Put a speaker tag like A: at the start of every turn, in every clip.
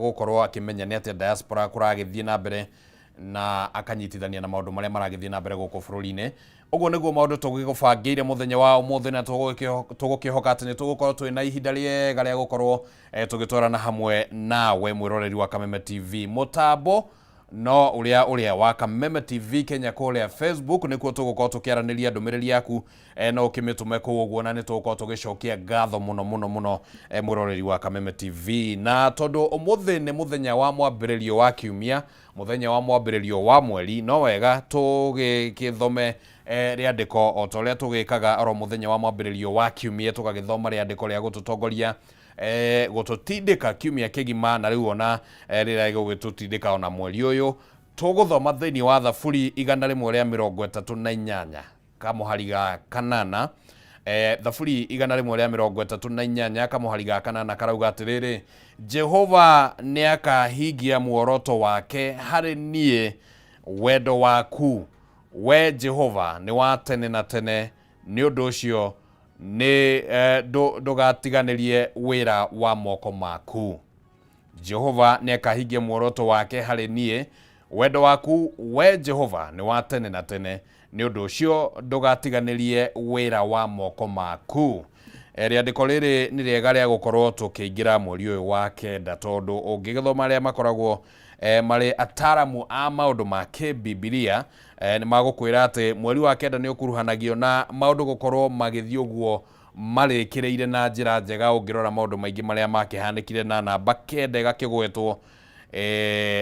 A: gukorwo akimenya ni atia diaspora kuragithie na mbere na akanyitithania na maundu maria maragithie na mbere guku bururi-ini. Uguo niguo maundu tugigubangiire muthenya wa umuthi na tugukihoka ati ni tugukorwo twina ihinda riega ria gukorwo tugitwarana hamwe nawe mwiroreri wa Kameme TV. Mutambo no uria wa Kameme TV Kenya kuria Facebook nikuo tugukorwo tukiaraniria ndumiriri yaku no ukimitume ku uguo na ni tugukorwo tugicokia ngatho muno mwiroreri wa Kameme TV. Na tondu umuthi ni muthenya wa mwambiririo wa kiumia, muthenya wa mwambiririo wa mweri, no wega tugikithome riandiko o ta uria tugikaga oro muthenya wa mwambiririo wa kiumia, tugagithoma riandiko ria gututongoria gututindika kiumia kigima, na riu ona rira gugututindika ona mweri uyu. Tuguthoma thiini wa thaburi 138 kamuhari ga kanana. Thaburi 138 kamuhari ga kanana karauga atiriri: Jehova niakahingia muoroto wake hari nie, wendo waku we Jehova ni wa tene na tene, ni undu ucio ni ndugatiganirie wira wa moko maku. Jehova niakahingia muoroto wake hari nie, wendo waku we Jehova ni wa tene na tene, ni undu ucio ndugatiganirie wira wa moko maku. Riandiko riri ni riega ria gukorwo tukiingira mweri uyu wa kenda, tondu ungigithoma aria makoragwo mari ataramu a maundu ma kibibilia ni magukwira ati mweri wa kenda ni ukuruhanagio na maundu gukorwo magithii uguo marikireire na njira njega. Ungirora maundu maingi maria makihanikire na namba kenda igakigwetwo,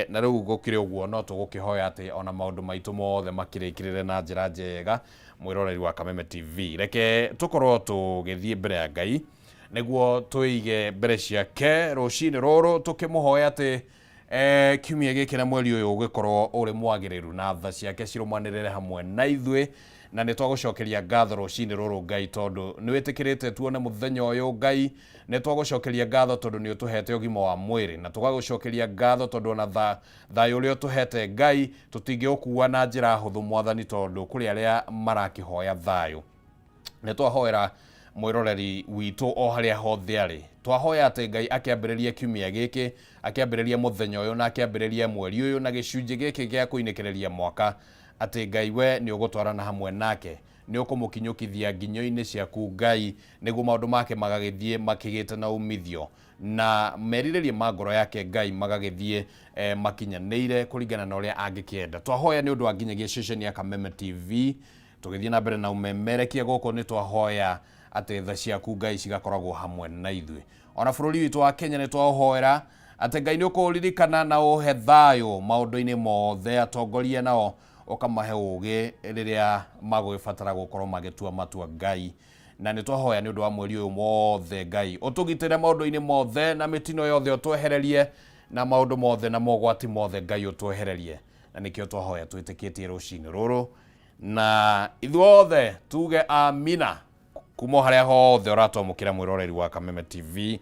A: na riu gukire uguo no tugukihoya ati ona maundu maitu mothe makirikirire na njira njega mwiroreri wa Kameme TV. Reke tukorwo tugithii mbere ya Ngai niguo tuige mbere ciake rucini ruru tukimuhoya ati kiumia giki na mweri uyu ugikorwo uri mwagiriru na tha ciake cirumanirire hamwe na ithui, na ni twagucokeria ngatho rucini ruru Ngai tondu ni witikirite tuone muthenya uyu. Ngai ni twagucokeria ngatho tondu ni utuhete ugima wa mwiri, na tugagucokeria ngatho tondu ona thayu uria utuhete Ngai tutingiukua na njira huthu Mwathani, tondu kuri aria marakihoya thayu. Ni twahoera mwiroreri witu o haria hothe ari, twahoya ati Ngai akiambiriria kiumia giki, akiambiriria muthenya uyu na akiambiriria mweri uyu na gicunji giki gia kuinikiriria mwaka, ati Ngai we ni ugutwarana hamwe nake, ni ukumukinyukithia nginyo-ini ciaku Ngai, niguo maundu make magagithie makigite na umithio, na meriririe ma ngoro yake Ngai magagithie makinyaneire kuringana na uria angikienda. Twahoya ni undu wa nginyagia station ya Kameme TV tugithie na mbere na umemerekia guku, ni twahoya ati tha ciaku Ngai cigakoragwo hamwe na ithui. Ona bururi witu wa Kenya ni twahoera ati Ngai ni ukuririkana na uhe thayu maundu-ini mothe, atongoria nao ukamahe ugi riria magugibatara gukorwo magitua matua Ngai. Na ni twahoya ni undu wa mweri uyu mothe Ngai utugitire maundu-ini mothe na mitino yothe utwehererie, na maundu mothe na mogwati mothe Ngai utwehererie, na nikio twahoya twitikitie rucini ruru, na ithuothe tuge amina kuma haria hothe uratomukira mwiroreri wa Kameme TV,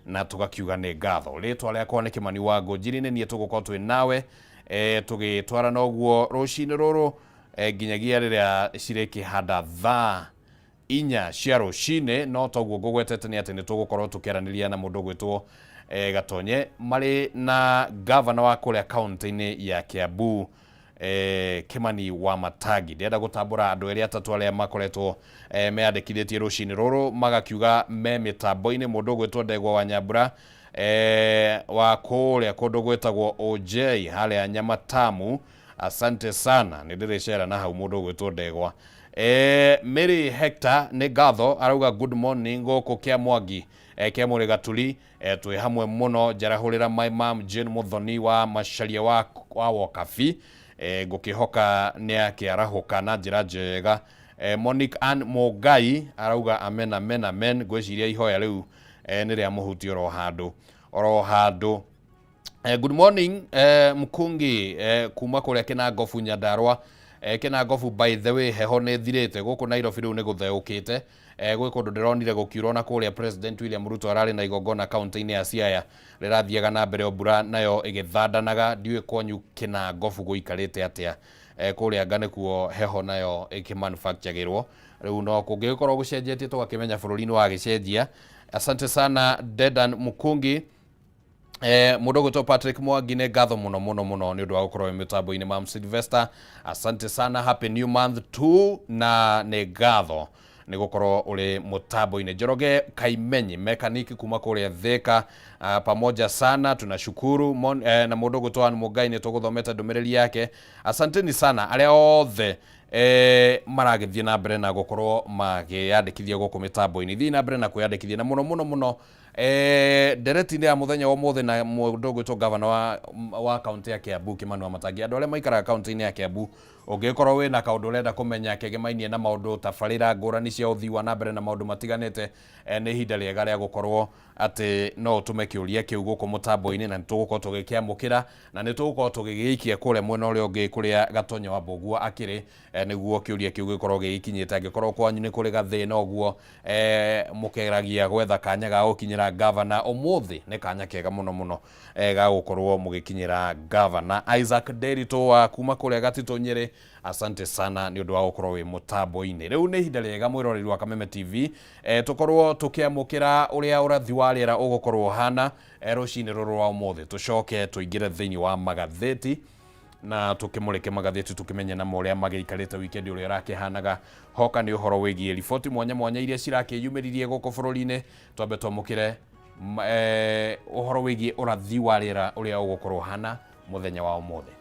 A: na tugakiuga ni ngatho. Ritwa riakwa ni Kimani wa Ngũnjiri, ni nie tugukorwo twi nawe tugitwarana uguo rucini ruru nginyagia riria cirikihanda thaa 4 cia rucini. No toguo ngugwetete ni ati ni tugukorwo tukiaraniria na mundu gwitwo Gatonye mari na governor wa kuria county-ini ya Kiambu, Kimani wa Matagi. Ndienda gutambura andu eri atatu aria makoretwo meandikithitie rucini ruru magakiuga me mitambo-ini. Mundu gwitwo Ndegwa wa Nyambura wa kuria kundu gwitagwo OJ haria Nyamatamu, asante sana, ni ndiricera na hau mundu gwitwo Ndegwa. Mary Hector ni ngatho arauga good morning guku kia Mwangi kia muri Gatuli, twi hamwe muno njarahurira my mom Jane Muthoni wa Macharia wa Wakabi, ngukihoka ni akiarahuka na njira njega. Monique Ann Mugai arauga amen amen amen, gwiciria ihoya riu ni ria muhuti oro handu. Good morning Mkungi kuma kuria Kinangofu Nyandarua. Kinangofu by the way heho ni thirite guku Nairobi riu ni gutheukite, gwi kundu ndironire gukiurwo na kuria President William Ruto arari na igongona county-ini ya Siaya rirathiaga na mbere mbura nayo igithandanaga. Ndiwe kwanyu Kinangofu guikarite atia kuria ngane kuo heho nayo ikimanufacturagirwo riu no kungikorwo gucenjetie tugakimenya bururi-ini wa gicenjia. Asante sana Dedan Mukungi. mudogo to Patrick Mwangi nä ngatho muno muno muno nä å ndå wa gå korwo mä tambo-inä mam Sylvester. Asante sana, happy new month too, na nä ngatho nä gå korwo å rä må tambo-inä. Njoroge Kaimenyi mekaniki kuma kå rä a Thika, pamoja sana, tunashukuru na mudogo to Ann Mugai nä tå gå thomete ndå mä rä ri yake. Asanteni sana arä a othe maragithie na mbere na gå korwo magä kithia gå kå mä tambo-inä. Thiä na mbere na kwä kithia na muno muno muno ndereti-inä ya muthenya wa mothe na mundu gwitwo gavana wa kaunti ya Kiambu Kimani Matangi. Andu aria maikaraga kaunti-inä ya Kiambu, ungikorwo wina kaundu urenda kumenya kegemainie na maundu tabarira ngurani cia uthii wa nambere na maundu matiganite, ni ihinda riega ria gukorwo ati no utume kiuria kiu guku mutambo-inĩ na nitugukorwo tugikiamukira na nitugukorwo tugigiikia kure mwena uria ungi kuria Gatonyo wa Mbugua akiri, niguo kiuria kiu gikorwo gikinyite. Angikorwo kwanyu ni kuri gathina uguo mukeragia gwetha kanya ga gukinyira gavana, umuthi ni kanya kega muno muno ga gukorwo mugikinyira gavana. Isaac Derito wa kuma kuria Gatito Nyeri, asante sana ni undu wa gukorwo wi mutambo-inĩ. Riu ni ihinda riega mwiroreri wa Kameme TV tukorwo tukiamukira uria urathi wa riera ugukorwo hana rucini ruru wa umuthi. Tucoke tuingire thiini wa magatheti na tukimurike magatheti tukimenya na uria magiikarite weekend uria rakihanaga. Hoka ni uhoro wigie riboti mwanya mwanya iria cirakiyumiririe guku bururi-ini. Twambe twamukire uhoro wigie urathi wa riera uria ugukorwo hana muthenya wa umuthi.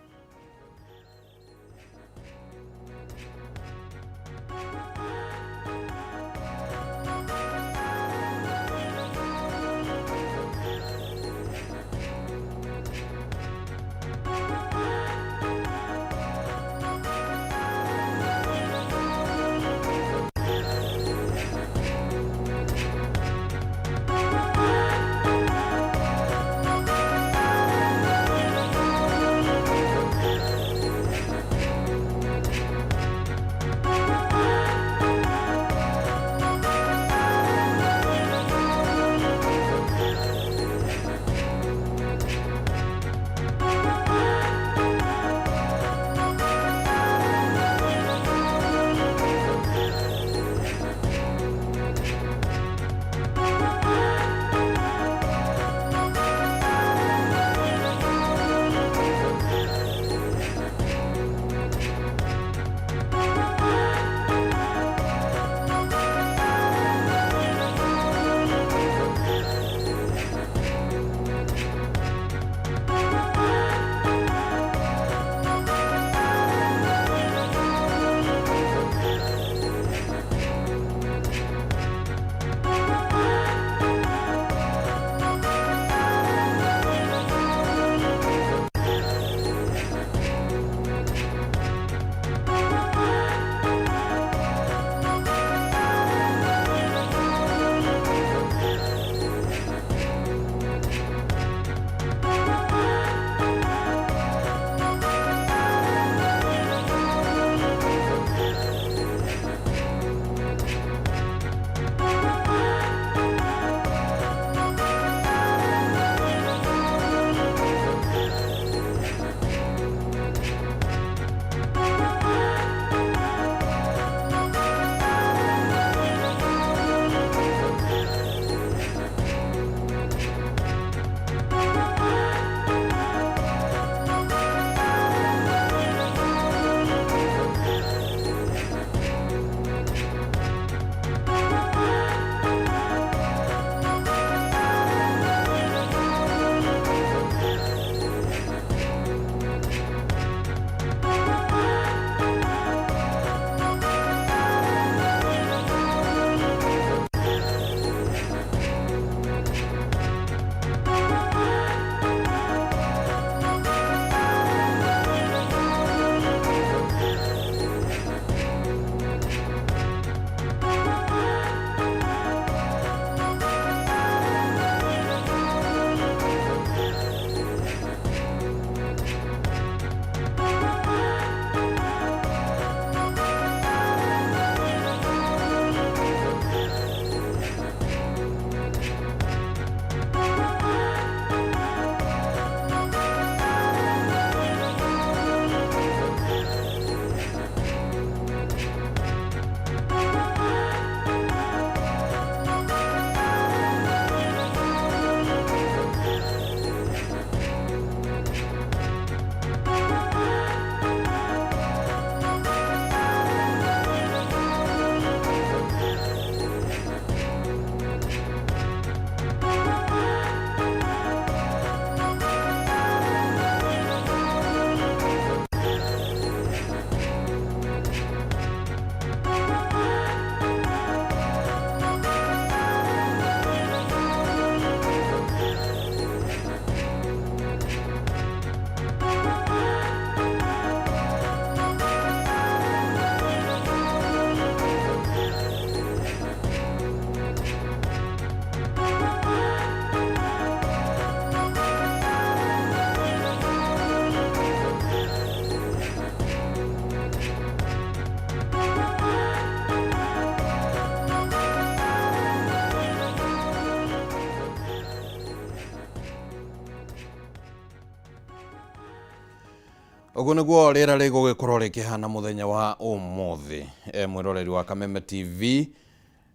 A: Uguo niguo rĩera rĩgũgĩkorwo rĩkĩhana mũthenya wa ũmũthĩ mwĩroreri wa Kameme TV,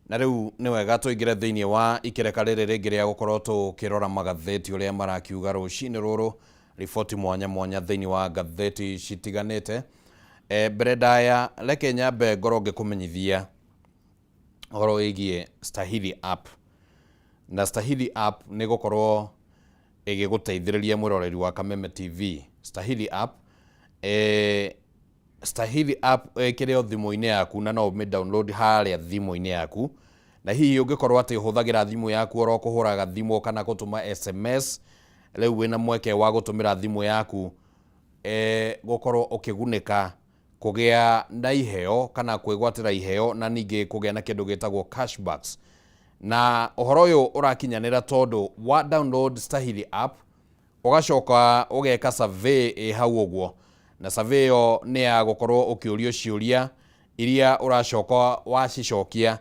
A: na rĩu nĩ wega tũingĩre thĩinĩ wa ikereka rĩrĩ rĩngĩ rĩa gũkorwo tũkĩrora magathĩti ũrĩa marakiuga rũcinĩ rũrũ, riboti mwanya mwanya thĩinĩ wa gathĩti citiganĩte. Mbere ndaya reke nyambe ngorwo ngĩkũmenyithia ũhoro wĩgiĩ Stahili app, na Stahili app nĩ gũkorwo ĩgĩgũteithĩrĩria mwĩroreri wa Kameme TV. Stahili app Stahili app ĩkĩrĩ thimũ-inĩ yaku na no ũmĩ-download harĩa thimũ-inĩ yaku, na hihi ũngĩkorwo atĩ ũhũthagĩra thimũ yaku oro kũhũraga thimũ kana gũtũma SMS, rĩu wĩna mweke wa gũtũmĩra thimũ yaku gũkorwo ũkĩgunĩka kũgĩa na iheo kana kwĩgwatĩra iheo, na ningĩ kũgĩa na kĩndũ gĩtagwo cashbacks. Na ũhoro ũyũ ũrakinyanĩra tondũ wa download Stahili app ũgacoka ũgeka survey hau ũguo, na survey ĩyo nĩ ya gũkorwo ũkĩũrio ciũria iria ũracoka wacicokia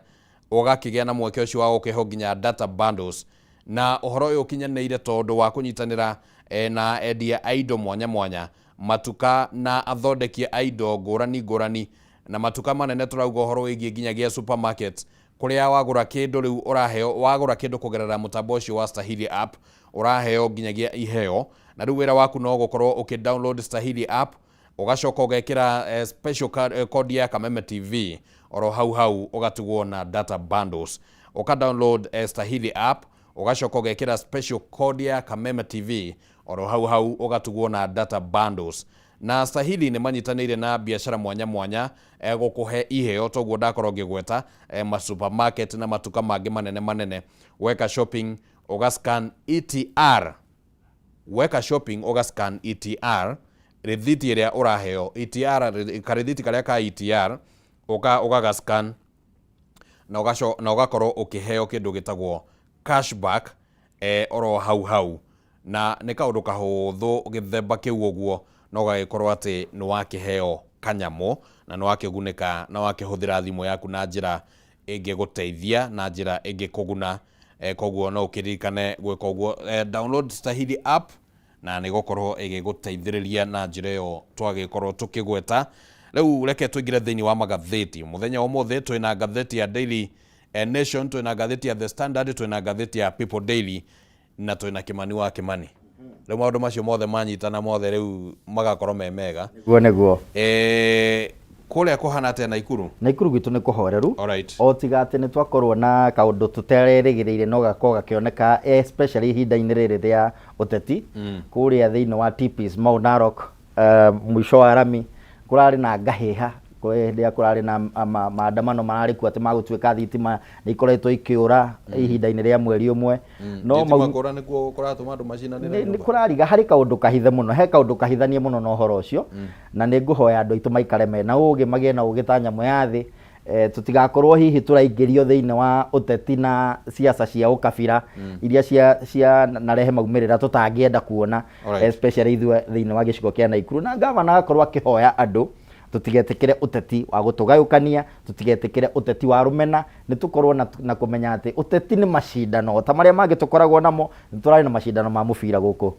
A: ũgakĩgĩa na mweke ũcio wa gũkĩho nginya data bundles. Na ũhoro ũyũ ũkinyanĩire tondũ wa kũnyitanĩra na endia a indo mwanya mwanya, matuka na athondeki a indo ngũrani ngũrani, na matuka manene tũrauga ũhoro wĩgiĩ nginyagia supermarket, kũrĩa wagũra kĩndũ rĩu ũraheo, wagũra kĩndũ kũgerera mũtambo ũcio wa Stahili app ũraheo nginyagia iheo. Na rĩu wĩra waku no gũkorwo ũkĩ-download Stahili app, ũgacoka ũgekĩra special code ya Kameme TV, oro hau hau ũgatugwo na data bundles. Ũka-download Stahili app, ũgacoka ũgekĩra special code ya Kameme TV, oro hau hau ũgatugwo na data bundles. Na Stahili nĩ manyitanĩire na biashara mwanya mwanya gũkũhe iheo, toguo ndakorwo ngĩgweta ma-supermarket na matuka mangĩ manene manene. Weka shopping ũgascan ETR, weka shopping ũgascan ETR, rĩthiti ĩrĩa ũraheo ETR, karĩthiti karĩa ka ETR ũgagascan na ũgakorwo ũkĩheo kĩndũ gĩtagwo cashback oro hau hau. Na nĩ kaũndũ kahũthũ gĩthemba kĩu ũguo, no gagĩkorwo atĩ nĩ wakĩheo kanyamũ na nĩ wakĩgunĩka na wakĩhũthĩra thimũ yaku na njĩra ĩngĩgũteithia, na njĩra ĩngĩkũguna. Koguo no ũkĩririkane gwĩka ũguo, download Stahili app na nĩ gũkorwo ĩgĩgũteithĩrĩria na njĩra ĩyo twagĩkorwo tũkĩgweta. Rĩu reke tũingĩre thĩinĩ wa magathĩti. Mũthenya ũmũthĩ twĩna ngathĩti ya Daily Nation, twĩna ngathĩti ya The Standard, twĩna ngathĩti ya People Daily, na twĩna Kimani wa Kimani. Rĩu maũndũ macio mothe manyitana mothe rĩu magakorwo me mega.
B: Guo nĩguo.
A: Kũrĩa kũhana atĩa Naikuru?
B: Naikuru gwitũ nĩ kũhoreru.
A: Alright.
B: O tiga atĩ nĩ twakorwo na kaũndũ tũtererĩgĩrĩire no gakorwo gakĩoneka especially ihinda-inĩ rĩrĩ rĩa ũteti kũrĩa thĩinĩ wa TPs Mau Narok, mũico wa rami kũrarĩ na ngahĩha hĩndĩ kũrarĩ na maandamano mararĩ kuo atĩ magũtuĩka thitima nĩ ikoretwo ikĩũra ihinda-inĩ rĩa mweri ũmwe.
A: No makũra nĩkuo kũratũma andũ macinanĩre
B: nĩ kũrariga harĩ kaũndũ kahithe mũno, he kaũndũ kahithanie mũno na ũhoro ũcio, na nĩ ngũhoya andũ aitũ maikare mena ũgĩ, magĩe na ũgĩ ta nyamũ ya thĩ, tũtigakorwo hihi tũraingĩrio thĩinĩ wa ũteti na siasa cia ũkabira iria cia narehe maumĩrĩra tũtangĩenda kuona, especially ithuĩ thĩinĩ wa gĩcigo kĩa Naikuru. Na ngavana agakorwo akĩhoya andũ tutigetĩkĩre ũteti wa gũtũgayũkania, tutigetĩkĩre ũteti wa rũmena, nĩ tũkorwo na kũmenya atĩ ũteti nĩ macindano ta marĩa mangĩ tũkoragwo namo. Nĩ tũrarĩ na macindano ma mũbira gũkũ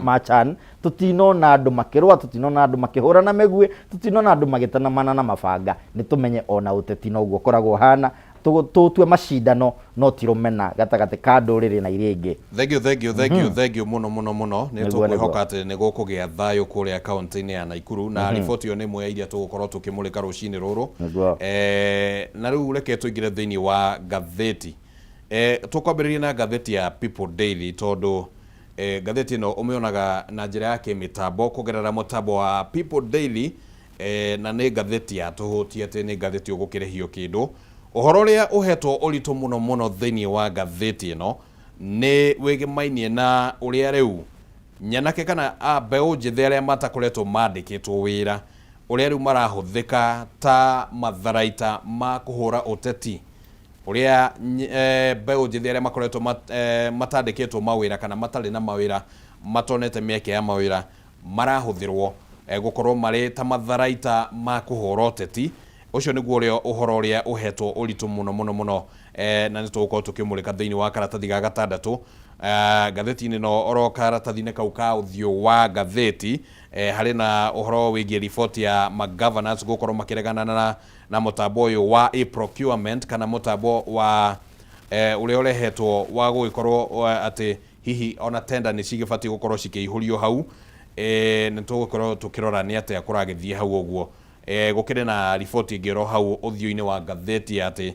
B: ma CHAN, tũtinona andũ makĩrũa, tũtinona andũ makĩhũrana mĩguĩ, tũtinona andũ magĩtanamana na mabanga. Nĩ tũmenye ona ũteti no guo ũkoragwo hana, tũtue macindano no ti rũmena gatagatĩ ka ndũrĩrĩ na iria ingĩ.
A: Thank you mũno. Nĩ tũkwĩhoka atĩ nĩ gũkũgĩa thayũ kũrĩa kaunti-inĩ ya Naikuru, na riboti ĩyo nĩ ĩmwe ya iria tũgũkorwo tũkĩmũrĩka rũcinĩ rũrũ. Na rĩu reke tũingĩre thĩinĩ wa ngathĩti. Tũkwambĩrĩria na ngathĩti ya People Daily, tondũ ngathĩti ĩno ũmĩonaga na njĩra ya kĩmĩtambo kũgerera mũtambo wa People Daily, na nĩ ngathĩti ya tũhũtie atĩ nĩ ngathĩti ũgũkĩrĩhio kĩndũ. Ũhoro ũrĩa ũhetwo ũritũ mũno thĩinĩ wa ngathĩti ĩno nĩ wĩgĩmainie na ũrĩa rĩu nyanake kana mbeũ njĩthĩ arĩa matakoretwo mandĩkĩtwo wĩra, ũrĩa rĩu marahũthĩka ta matharaita ma kũhũra ũteti, ũrĩa mbeũ njĩthĩ arĩa makoretwo matandĩkĩtwo mawĩra kana matarĩ na mawĩra, matonete mĩeke ya mawĩra, marahũthĩrwo gũkorwo marĩ ta matharaita ma kũhũra ũteti. Ũcio nĩguo ũrĩa ũhoro ũrĩa ũhetwo ũritũ mũno na nĩ tũgũkorwo tũkĩmũrĩka thĩinĩ wa karatathi ga gatandatũ. ngatheti-inĩ no oro karatathi-inĩ kau ka ũthiũ wa ngatheti harĩ na ũhoro wĩgiĩ riboti ya ma-governors gũkorwo makĩregana na mũtambo ũyũ wa e-procurement kana mũtambo wa ũrĩa ũrehetwo wa gũgĩkorwo atĩ hihi ona tender nĩ cigĩbatiĩ gũkorwo cikĩihũrio hau. Nĩ tũgũkorwo tũkĩrora nĩ atĩa kũragĩthiĩ hau ũguo. Gũkĩrĩ na riboti ĩngĩ ro hau ũthiũ-inĩ wa ngatheti atĩ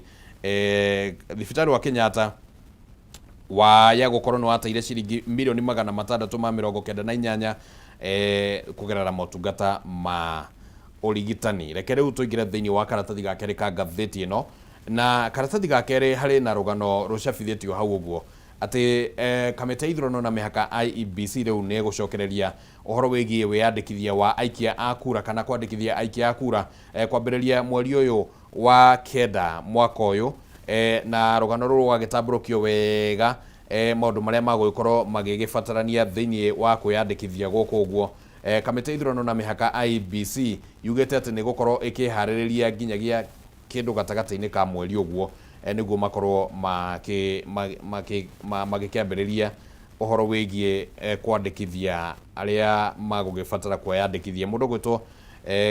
A: thibitarĩ wa Kenyatta ya gũkorwo nĩ wateire ciringi mirioni 698 kũgerera motungata ma ũrigitani. Reke rĩu tũingĩre thĩinĩ wa karatathi ga kerĩ ka ngatheti ĩno, na karatathi ga kerĩ harĩ na rũgano rũcabithĩtio hau ũguo atĩ kamĩtĩ ya ithurano na mĩhaka IEBC rĩu nĩ gũcokereria ũhoro wĩgiĩ wĩyandĩkithia wa aikia a kura kana kwandĩkithia aikia a kura kwambĩrĩria mweri ũyũ wa kenda mwaka ũyũ, na rũgano rũrũ rwagĩtambũrũkio wega maũndũ marĩa magũgĩkorwo magĩgĩbatarania thĩinĩ wa kwĩyandĩkithia gũkũ ũguo. Kamĩtĩ ya ithurano na mĩhaka IEBC yugĩte atĩ nĩ gũkorwo ĩkĩharĩrĩria nginyagia kĩndũ gatagatĩ-inĩ ka mweri ũguo nĩguo makorwo magĩkĩambĩrĩria ũhoro wĩgiĩ kwandĩkithia arĩa magũgĩbatara kwĩyandĩkithia. Mũndũ gwĩtwo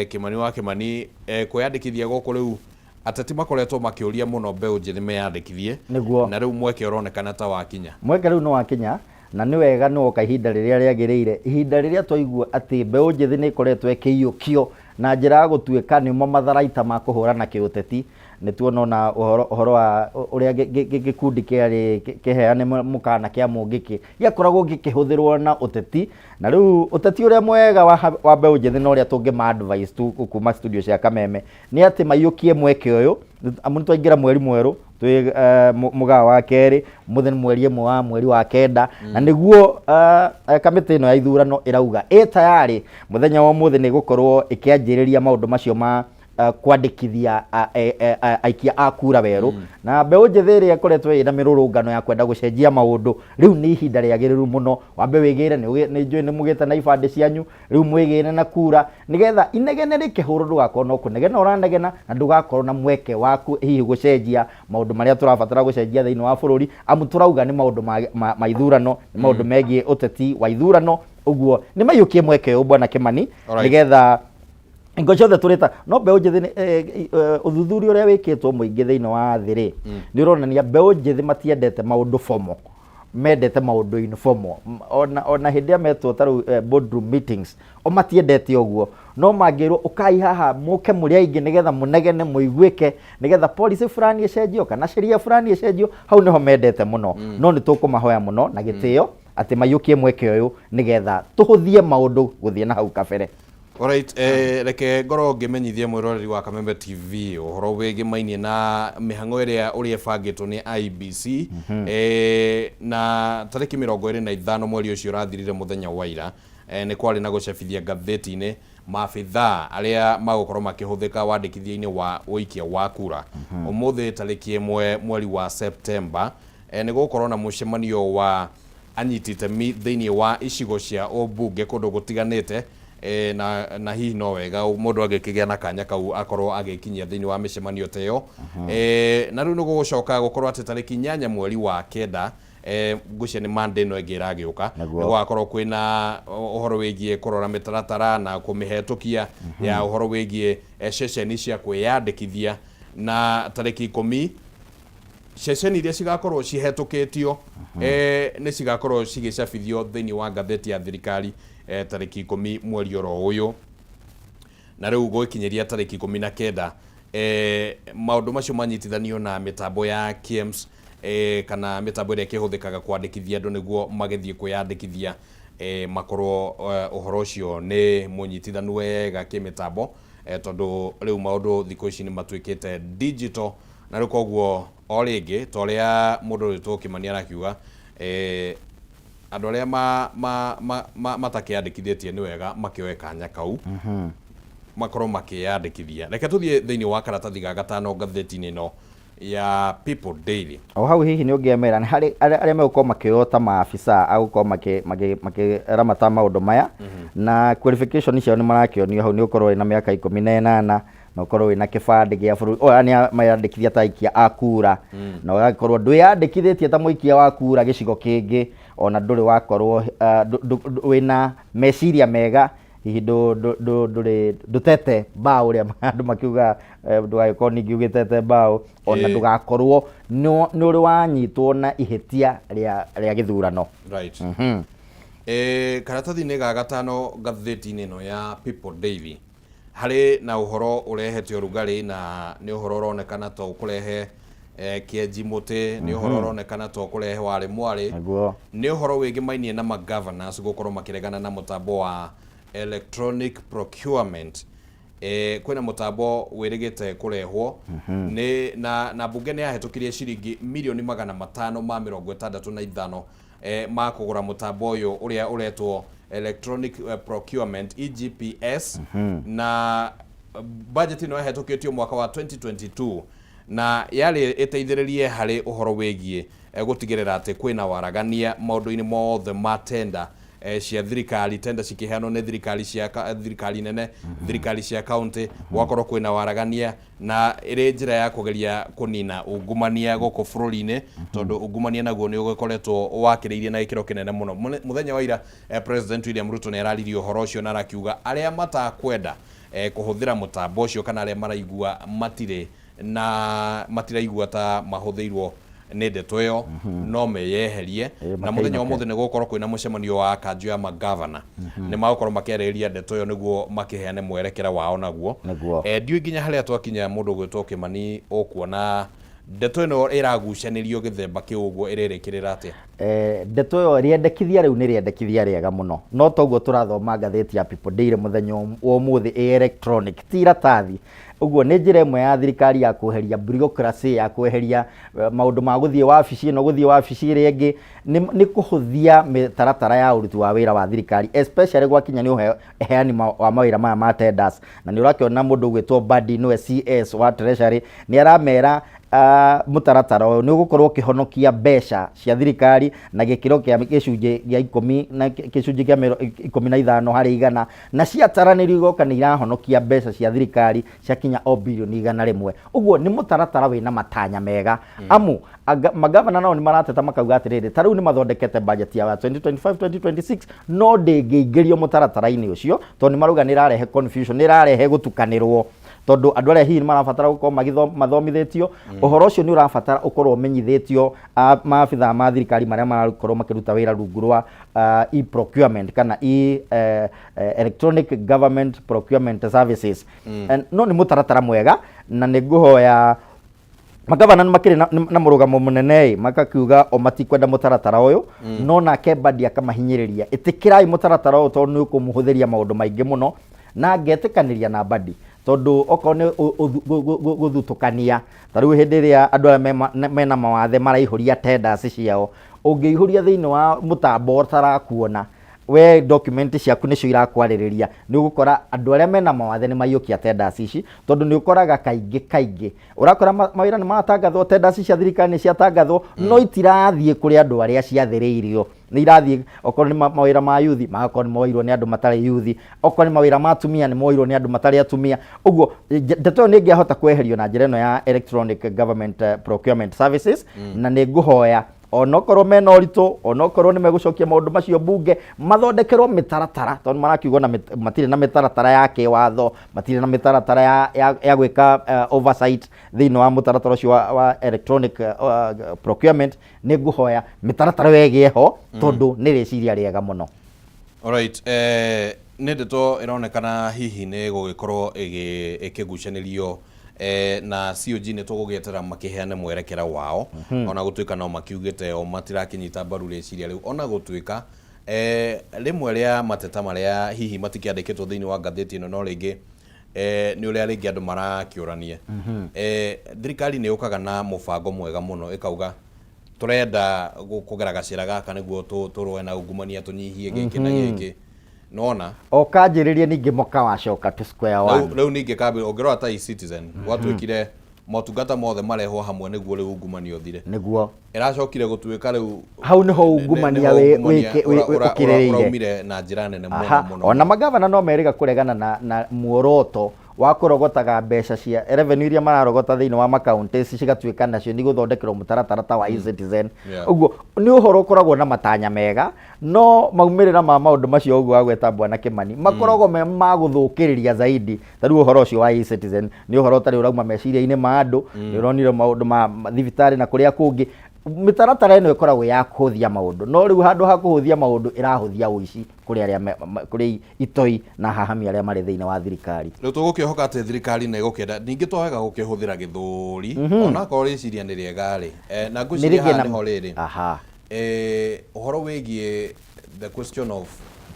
A: Kĩmani wa Kĩmani, kwĩyandĩkithia gũkũ rĩu ateti makoretwo makĩũria mũno mbeũ njĩthĩ meyandĩkithie, na rĩu mweke ũronekana ta wakinya.
B: Mweke rĩu nĩ wakinya na nĩ wega nĩ woka ihinda rĩrĩa rĩagĩrĩire, ihinda rĩrĩa twaigua atĩ mbeũ njĩthĩ nĩ ĩkoretwo ĩkĩiyũkio na njĩra ya gũtuĩka nĩmo matharaita ma kũhũrana kĩũteti. Nĩ tuona na ũhoro wa ũrĩa gĩkundi kĩarĩ kĩheane mũkana kĩa mũngĩkĩ gĩakoragwo gĩkĩhũthĩrwo na ũteti, na rĩu ũteti ũrĩa mwega wa mbeũ njĩthĩ na ũrĩa tũngĩma advice tu kuma studio cia Kameme nĩ atĩ maiyũkie mweke ũyũ amu nĩ twaingĩra mweri mwerũ twĩ mũgaa wa kerĩ, mũthenya mweri ĩmwe wa mweri wa kenda, na nĩguo kamĩtĩ ĩno ya ithurano ĩrauga tayari mũthenya wa ũmũthĩ nĩ gũkorwo ĩkĩanjĩrĩria maũndũ macio ma kwandĩkithia aikia a kura werũ. Na mbeũ njĩthĩ ĩrĩa ĩkoretwo ĩna mĩrũrũngano ya kwenda gũcenjia maũndũ, rĩu nĩ ihinda rĩagĩrĩru mũno wambe wĩgĩre nĩ njũĩ nĩ mũgĩte na ibandĩ cianyu, rĩu mwĩgĩre na kura nĩgetha inegene rĩkĩhũrwo ndũgakorwo no kũnegena ũranegena na ndũgakorwo na mweke waku hihi gũcenjia maũndũ marĩa tũrabatara gũcenjia thĩinĩ wa bũrũri, amu tũrauga nĩ maũndũ ma ithurano, nĩ maũndũ megiĩ ũteti wa ithurano. Ũguo nĩ maiyũkie mweke ũyũ Bwana Kĩmani nĩgetha ngo ciothe tũrĩta no mbeũ njĩthĩ ũthuthuria ũrĩa wĩkĩtwo mũingĩ thĩinĩ wa thĩ-rĩ nĩ ũronania mbeũ njĩthĩ matiendete maũndũ formal, mendete maũndũ informal. Ona hĩndĩ ĩrĩa metwo tarĩu boardroom meetings matiendete ũguo, no mangĩrwo ũkai haha mũke mũrĩ aingĩ nĩgetha mũnegene mũiguĩke nĩgetha policy fulani ĩcenjio kana sheria fulani ĩcenjio, hau nĩho mendete mũno. No nĩ tũkũmahoya mũno na gĩtĩo atĩ maiyũkie mweke ũyũ nĩgetha tũhũthie maũndũ gũthiĩ na hau kabere.
A: Alright, reke ngoro ngĩmenyithie mwĩroreri wa Kameme TV ũhoro wĩgiĩ mainie na mĩhang'o ĩrĩa ũrĩa ĩbangĩtwo nĩ IEBC. Na tarĩki 25 mweri ũcio ũrathirire mũthenya wa ira, nĩ kwarĩ na gũcabithia ngatheti-inĩ maabithaa arĩa magũkorwo makĩhũthĩka wandĩkithia-inĩ wa ũikia wa kura. Ũmũthĩ tarĩki 1 mweri wa Septemba nĩ gũkorwo na mũcemanio wa anyiti itemi thĩinĩ wa icigo cia ũmbunge kũndũ gũtiganĩte, na hihi no wega mũndũ agĩkĩgĩa na kanya kau akorwo agĩkinyia thĩinĩ wa mĩcemanio ta ĩyo. Na rĩu nĩ gũgũcoka gũkorwo atĩ tarĩki 8 mweri wa kenda ngũcia nĩ Monday ĩno ĩngĩ ĩragĩũka, nĩ gũgakorwo kwĩna ũhoro wĩgiĩ kũrora mĩtaratara na kũmĩhetũkia ya ũhoro wĩgiĩ ceceni cia kwĩyandĩkithia, na tarĩki 10 ceceni iria cigakorwo cihetũkĩtio nĩ cigakorwo cigĩcabithio thĩinĩ wa ngatheti ya thirikari tarĩki 10 mweri oro ũyũ, na rĩu gũkinyĩria tarĩki 19 maũndũ macio manyitithanio na mĩtambo ya KIEMS kana mĩtambo ĩrĩa ĩkĩhũthĩkaga kwandĩkithia andũ nĩguo magĩthiĩ kwĩyandĩkithia, makorwo ũhoro ũcio nĩ mũnyitithanu wega kĩmĩtambo, tondũ rĩu maũndũ thikũ ici nĩ matuĩkĩte digital. Na rĩu koguo o rĩngĩ ta ũrĩa mũndũ wĩtwo Kĩmani arakiuga, andũ arĩa matakĩyandĩkithĩtie nĩ wega makĩoe kanya kau makorwo makĩyandĩkithia. Reke tũthiĩ thĩinĩ wa karatathi ga gatano ngatheti-inĩ ĩno ya People Daily.
B: O hau hihi nĩ ũngĩemera nĩ harĩ arĩa megũkorwo makĩoywo ta maabithaa agũkorwo makĩramata maũndũ maya, na qualification ciao nĩ marakĩonio hau, nĩ ũkorwo wĩna mĩaka 18 na ũkorwo wĩna kĩbandĩ gĩa bũrũri, nĩ mayandĩkithia ta aikia a kura, na ũgagĩkorwo ndwĩyandĩkithĩtie ta mũikia wa kura gĩcigo kĩngĩ, ona nduri wakorwo wina meciria mega hihi ndutete bao uria andu makiuga ndugagĩkorwo ningĩ ũgĩtete bao ona ndũgakorwo nĩ ũrĩ wanyitwo na ihĩtia rĩa gĩthurano.
A: Right. Karatathi-inĩ ga gatano ngathĩti-inĩ ĩno ya People Daily harĩ na ũhoro ũrehete ũrugarĩ na nĩ ũhoro ũronekana ta ũkũrehe kĩenji mũtĩ, nĩ ũhoro ũronekana ta ũkũrehe warĩ mwarĩ, nĩ ũhoro wĩgĩmainie na ma-governors gũkorwo makĩregana na mũtambo wa electronic procurement. Kwĩna mũtambo wĩrĩgĩte kũrehwo na mbunge nĩ yahetũkirie ciringi mirioni 565 ma kũgũra mũtambo ũyũ ũrĩa ũretwo electronic procurement EGPS na budget ĩno yahetũkĩtio mwaka wa 2022 na yarĩ ĩteithĩrĩrie harĩ ũhoro wĩgiĩ gũtigĩrĩra atĩ kwĩna waragania maũndũ-inĩ mothe ma tender cia thirikari, tender cikĩheanwo nĩ thirikari nene, thirikari cia county, gwakorwo kwĩna waragania na ĩrĩ njĩra ya kũgeria kũnina ungumania gũkũ bũrũri-inĩ tondũ ungumania naguo nĩ ũgĩkoretwo wakĩrĩirie na gĩkĩro kĩnene mũno. Mũthenya wa ira President William Ruto nĩ araririe ũhoro ũcio na arakiuga arĩa matakwenda kũhũthĩra mũtambo ũcio kana arĩa maraigua matiraigua ta mahũthĩirwo nĩ ndeto ĩyo no meyeherie na mũthenya wa mũthenya nĩ gũkorwo kwĩna mũcemanio wa kanjũ ya magavana nĩ magũkorwo makĩarĩrĩria ndeto ĩyo nĩguo makĩheane mwerekera wao naguo. Ndiũĩ nginya harĩa twakinya mũndũ gwĩtwo Kĩmani ũkuona ndeto ĩno ĩragucanĩrio gĩthemba kĩu ũguo ĩrĩrĩkĩrĩra atĩa?
B: Ndeto ĩyo rĩendekithia rĩu nĩ rĩendekithia rĩega mũno, no toguo tũrathoma ngathĩti ya People Daily mũthenya wa ũmũthĩ electronic ti iratathi. Ũguo nĩ njĩra ĩmwe ya thirikari ya kweheria bureaucracy, ya kweheria maũndũ ma gũthiĩ wabici ĩno gũthiĩ wabici ĩrĩa ĩngĩ, nĩ kũhũthia mĩtaratara ya ũruti wa wĩra wa thirikari especially gwakinya nĩ ũheani wa mawĩra maya ma tenders. Na nĩ ũrakĩona mũndũ ũgwĩtwo Badi nĩwe CS wa Treasury nĩ aramera mũtaratara ũyũ nĩ ũgũkorwo ũkĩhonokia mbeca cia thirikari na gĩkĩro kĩa gĩcunjĩ gĩa 10 na gĩcunjĩ kĩa 15 harĩ igana, na ciataranĩrio igoka nĩ irahonokia mbeca cia thirikari ciakinya o birioni 100. Ũguo nĩ mũtaratara wĩna matanya mega amu magavana nao nĩ marateta makauga atĩrĩrĩ ta rĩu nĩ mathondekete budget ya 2025-2026 no ndĩngĩingĩrio mũtaratara-inĩ ũcio tondũ nĩ marauga nĩ ĩrarehe confusion, nĩ ĩrarehe gũtukanĩrwo tondu andu aria hihi marabatara gukorwo mathomithĩtio ũhoro ũcio nĩ ũrabatara ũkorwo ũmenyithĩtio maabitha ma thirikari marĩa marakorwo makĩruta wĩra rungu rwa e-procurement kana electronic government procurement services. No nĩ mũtaratara mwega na nĩ ngũhoya magavana nĩ makĩrĩ na mũrũgamo mũnene makakiuga o matikwenda mũtaratara ũyũ no nake Badi akamahinyĩrĩria ĩtĩkĩrai mũtaratara ũyũ tondũ nĩ ũkũmũhũthĩria maũndũ maingĩ mũno na ngetĩkanĩria na Badi tondu okorwo nĩ gũthutũkania ta rĩu hĩndĩ ĩrĩa andũ arĩa mena mawathe maraihũria tenders ciao ũngĩihũria thĩinĩ wa mũtambo ũtarakuona we document ciaku nĩcio irakwarĩrĩria nĩ ũgũkora andũ arĩa mena mawathe nĩ maiyũkia tenders ici tondu nĩ ũkoraga kaingĩ ũrakora mawĩra nĩ matangathwo, tenders cia thirikari nĩ ciatangathwo no itirathiĩ kũrĩ andũ arĩa ciathĩrĩirio, nĩ irathiĩ okorwo nĩ mawĩra ma youth magakorwo nĩ moirwo nĩ andũ matarĩ youth, okorwo nĩ mawĩra ma atumia nĩ moirwo nĩ andũ matarĩ atumia. Ũguo ndeto nĩ ĩngĩahota kweherio na njĩra ĩno ya electronic government procurement services na nĩ ngũhoya onokorwo mena ũritũ, onokorwo nĩ megũcokia maũndũ macio bunge mathondekerwo mĩtaratara tondũ marakiuga matirĩ na mĩtaratara ya kĩwatho, matirĩ na mĩtaratara ya gwĩka oversight thĩinĩ wa mũtaratara ũcio wa electronic procurement. Nĩ ngũhoya mĩtaratara ĩgĩe ho tondũ nĩ rĩciria rĩega mũno.
A: Alright, nĩ ndeto ĩronekana hihi nĩ gũgĩkorwo ĩkĩgucanĩrio na COG nĩ tũgũgĩetera makĩheane mwerekera wao ona gũtuĩka no makiugĩte o matirakinyita mbaru rĩciria rĩu ona gũtuĩka rĩmwe rĩa mateta marĩa hihi matikĩandĩkĩtwo thĩinĩ wa ngathĩti ĩno no rĩngĩ nĩ ũrĩa rĩngĩ andũ marakĩũrania. Thirikari nĩ yũkaga na mũbango mwega mũno ĩkauga tũrenda kũgera gacĩra gaka nĩguo tũrũe na ungumania tũnyihie gĩkĩ na gĩkĩ nona
B: okanjĩrĩria ningĩ moka wacoka to square one
A: rĩu ningĩ kambe ongerwa ta e-Citizen gwatuĩkire motungata mothe marehwo hamwe nĩguo rĩu ungumania ũthire nĩguo ĩracokire gũtuĩka rĩu
B: hau nĩho ungumania ũkĩrĩire
A: ũraumire na njĩra nene mũno
B: ona magavana no merĩga kũregana na muoroto wa kũrogotaga mbeca cia revenue iria mararogota thĩinĩ wa counties cigatuĩka nacio nĩ gũthondekerwo mũtaratara ta wa eCitizen. Ũguo nĩ ũhoro ũkoragwo na matanya mega, no maumĩrĩra ma maũndũ macio ũguo agweta Bwana Kimani makoragwo me ma gũthũkĩrĩria zaidi. Ta rĩu ũhoro ũcio wa eCitizen nĩ ũhoro ũtarĩ ũrauma meciria-inĩ ma andũ, nĩ ũronire maũndũ ma thibitarĩ na kũrĩa kũngĩ. Mĩtaratara ĩno ĩkoragwo ya kũhũthia maũndũ, no rĩu handũ ha kũhũthia maũndũ ĩrahũthia ũici kũrĩ itoi na hahami arĩa marĩ thĩinĩ wa thirikari.
A: Rĩu tũgũkĩhoka atĩ thirikari nĩ ĩgũkĩenda ningĩ twahega gũkĩhũthĩra gĩthũri onakorwo rĩciria nĩ rĩega-rĩ, na ngwĩciria haha nĩho rĩrĩ ũhoro wĩgiĩ the question of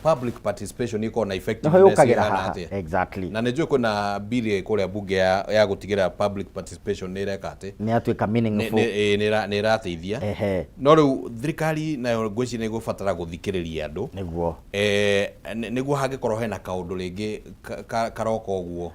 A: public participation iko na effectiveness
B: ĩhana exactly.
A: Na nĩnjũĩ kwĩna bill kũrĩa bunge ya gũtigĩra public participation nĩ ĩreka atĩ
B: nĩ atuĩka meaningful
A: nĩ ĩrateithia. No rĩu thirikari nayo ngwĩciria nĩ ĩgũbatara gũthikĩrĩria andũ nĩguo hangĩkorwo hena kaũndũ rĩngĩ karoka ũguo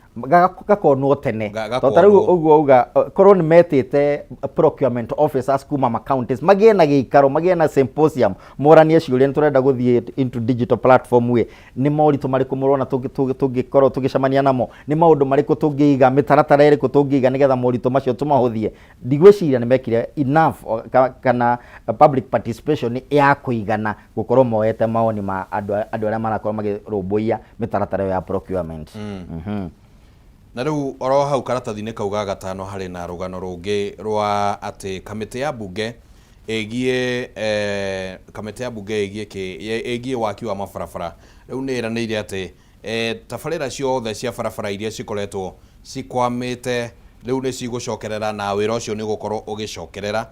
B: gakonwo tene. Ta rĩu ũguo auga korwo nĩ metĩte procurement officers kuma counties magĩe na gĩikaro, magĩe na symposium, moranie ciũria nĩ tũrenda gũthiĩ into digital platform we, nĩ moritũ marĩkũ mũrona tũngĩkorwo tũgĩcemania namo, nĩ maũndũ marĩkũ tũngĩiga, mĩtaratara ĩrĩkũ tũngĩiga nĩgetha moritũ macio tũmahũthie. Ndigwĩciria nĩ mekire enough kana public participation ya kũigana gũkorwo moete maoni ma andũ arĩa marakorwo magĩrũmbũiya mĩtaratara ya procurement.
A: Na rĩu oro hau karatathi-inĩ kauga gatano harĩ na rũgano rũngĩ rwa atĩ kamĩtĩ ya bunge ĩgiĩ waki wa mabarabara rĩu nĩ ĩranĩire atĩ tabarĩra ciothe cia barabara iria cikoretwo cikwamĩte rĩu nĩ cigũcokerera na wĩra ũcio nĩ ũgũkorwo ũgĩcokerera,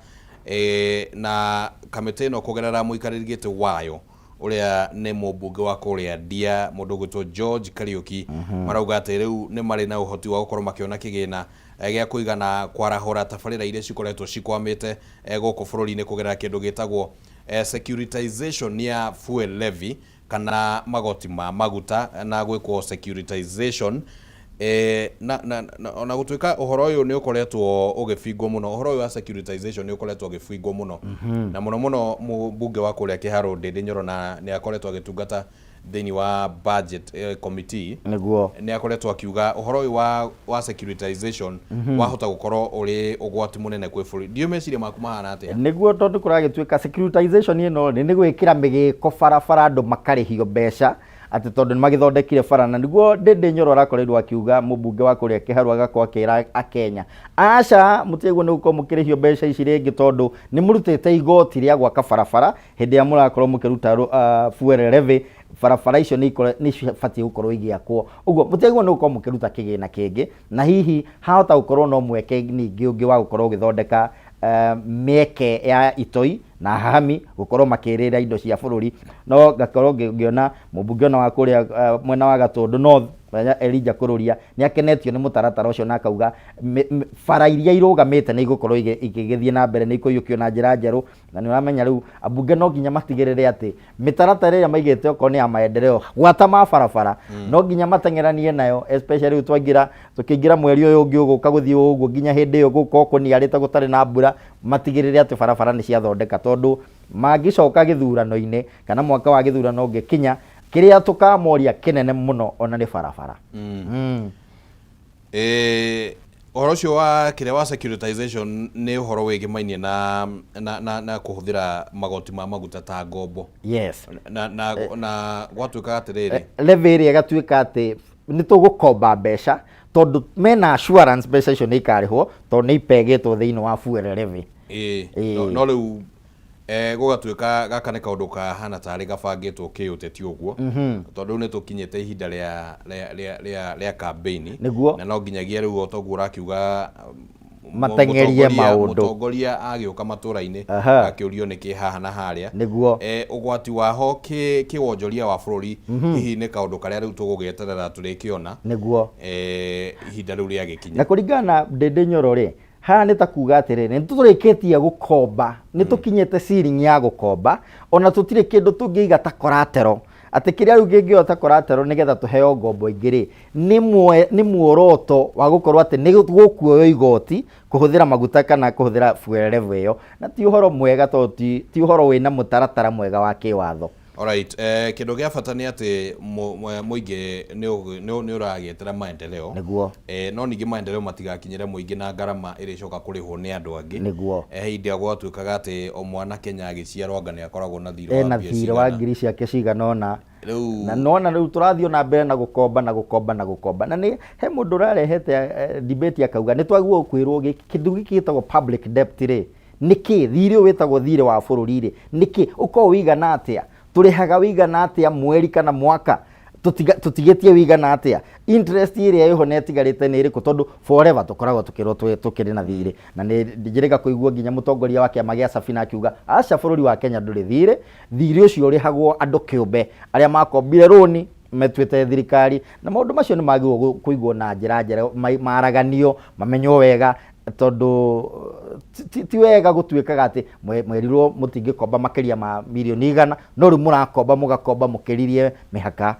A: na kamĩtĩ ĩno kũgerera mũikarĩri gĩtĩ wayo ũrĩa nĩ mũmbunge wa kũrĩa Ndia mũndũ ũgwĩtwo George Kariuki marauga atĩ rĩu nĩ marĩ na ũhoti wa gũkorwo makĩona kĩgĩna gĩa kũigana kwarahũra tabarĩra iria cikoretwo cikwamĩte gũkũ bũrũri-inĩ kũgerera kĩndũ gĩtagwo securitization ya fuel levy kana magoti ma maguta na gwĩkwo securitization. Ona gũtuĩka ũhoro ũyũ nĩ ũkoretwo ũgĩbingwo mũno, ũhoro ũyũ wa securitization nĩ ũkoretwo ũgĩbingwo mũno na mũno mũmbunge wa kũrĩa Kĩharũ Ndĩndĩ Nyoro na nĩ akoretwo agĩtungata thĩinĩ wa budget committee nĩ akoretwo akiuga ũhoro ũyũ wa securitization wahota gũkorwo ũrĩ ũgwati mũnene kwĩ bũrũri. Ndiũ meciria maku mahana atĩa?
B: Nĩguo tondũ kũragĩtuĩka securitization ĩno nĩ gwĩkĩra mĩgĩko barabara andũ makarĩhio mbeca atĩ tondũ nĩ magĩthondekire bara, na nĩguo Ndĩndĩ Nyoro arakorirwo akiuga mũmbunge wa kũrĩa Kĩharũ agakorwo akĩra akenya aca mũtiguo nĩ gũkorwo mũkĩrĩhio mbeca ici rĩngĩ tondũ nĩ mũrutĩte igoti rĩa gwaka barabara hĩndĩ ya mũrakorwo mũkĩruta fuel levy. Barabara icio nĩ cibatiĩ gũkorwo igĩakwo, ũguo mũtiguo nĩ gũkorwo mũkĩruta kĩgĩna kĩngĩ, na hihi hahota gũkorwo no mweke ningĩ ũngĩ wa gũkorwo ũgĩthondeka mĩeke ya itoi na hahami gũkorwo makĩrĩra indo cia bũrũri. No ngakorwo ngĩona mũmbunge ona wa kũrĩa mwena wa Gatũndũ North Elijah Kũrũria nĩ akenetio nĩ mũtaratara ũcio na akauga bara iria irũgamĩte nĩ igũkorwo igĩgĩthiĩ na mbere, nĩ ikũiyũkio na njĩra njerũ. Na nĩ ũramenya rĩu ambunge no nginya matigĩrĩre atĩ mĩtaratara ĩrĩa maigĩte okorwo nĩ ya maendeleo gwata ma barabara no nginya mateng'eranie nayo, especially tũkĩingĩra mweri ũyũ ũngĩ ũgũka gũthiĩ ũguo nginya hĩndĩ ĩyo gũkorwo kũniarĩte gũtarĩ na mbura, matigĩrĩre atĩ barabara nĩ ciathondeka, tondũ mangĩcoka gĩthurano-inĩ kana mwaka wa gĩthurano ũngĩkinya kĩrĩa tũkamoria kĩnene mũno ona nĩ barabara.
A: Ũhoro ũcio wa kĩrĩa wa securitization nĩ ũhoro wĩgĩmainie na kũhũthĩra magoti ma maguta ta ngombo.
B: Yes.
A: Na gwatuĩka atĩrĩrĩ
B: levy ĩrĩa ĩgatuĩka atĩ nĩ tũgũkomba mbeca tondũ mena assurance mbeca icio nĩ ikarĩhwo tondũ nĩ ipegĩtwo thĩinĩ wa fuel levy.
A: No rĩu gũgatuĩka gaka nĩ kaũndũ kahana tarĩ gabangĩtwo kĩũteti ũguo tondũ nĩ tũkinyĩte ihinda rĩa campaign na no nginyagia rĩu otoguo ũrakiuga
B: mateng'erie maũndũ,
A: mũtongoria agĩũka matũra-inĩ akĩũrio nĩkĩ haha na harĩa
B: nĩguo
A: ũgwati waho kĩwonjoria wa bũrũri hihi nĩ kaũndũ karĩa rĩu tũgũgĩeterera tũrĩkĩona
B: nĩguo
A: ihinda rĩu rĩagĩkinya.
B: Na kũringana na Ndĩndĩ Nyoro rĩ, haha nĩ ta kuga atĩrĩrĩ nĩ tũrĩkĩtie gũkomba, nĩ tũkinyĩte ceiling ya gũkomba, ona tũtirĩ kĩndũ tũngĩiga ta collateral, atĩ kĩrĩa rĩu kĩngĩoya ta collateral nĩgetha tũheo ngombo ingĩ rĩ nĩ muoroto wa gũkorwo atĩ nĩ gũkuoywo igoti kũhũthĩra maguta kana kũhũthĩra fuel levy ĩyo, na ti ũhoro mwega tondũ ti ũhoro wĩna mũtaratara mwega wa kĩwatho.
A: Alright, kindu gia bata ni ati muingi ni uragietera maendeleo
B: niguo
A: no ningi maendeleo matigakinyire muingi na ngarama iricoka kurihwo ni andu angi
B: niguo
A: hindi gwatuikaga ati o mwana Kenya agiciarwo anga ni akoragwo na thirĩ wa mbia
B: thirĩ wa ngiri ciake ciganona na nona riu turathio na mbere na gukomba na ni he mundu urarehete debate akauga ni twaguo kwirwo kindu gikitagwo public debt ri niki thirĩ witagwo thirĩ wa bururi ri niki uko wigana atia turihaga wigana atia mweri kana mwaka tutigetie wigana atia interest iria iho netigarite ni iriku tondu forever tukoragwo tukirwo tukiri na thirĩ na ni njirega kuigua nginya mutongoria wa kiama gia Safina akiuga aca bururi wa Kenya nduri thirĩ ucio urihagwo andu kiumbe aria makombire roni metwete thirikari na maundu macio ni magirwo kuigwo na njira maraganio mamenyo wega tondu ti wega gutuikaga ati mwerirwo mutingikomba makiria ma milioni 100 no ri murakomba mugakomba mukiririe mihaka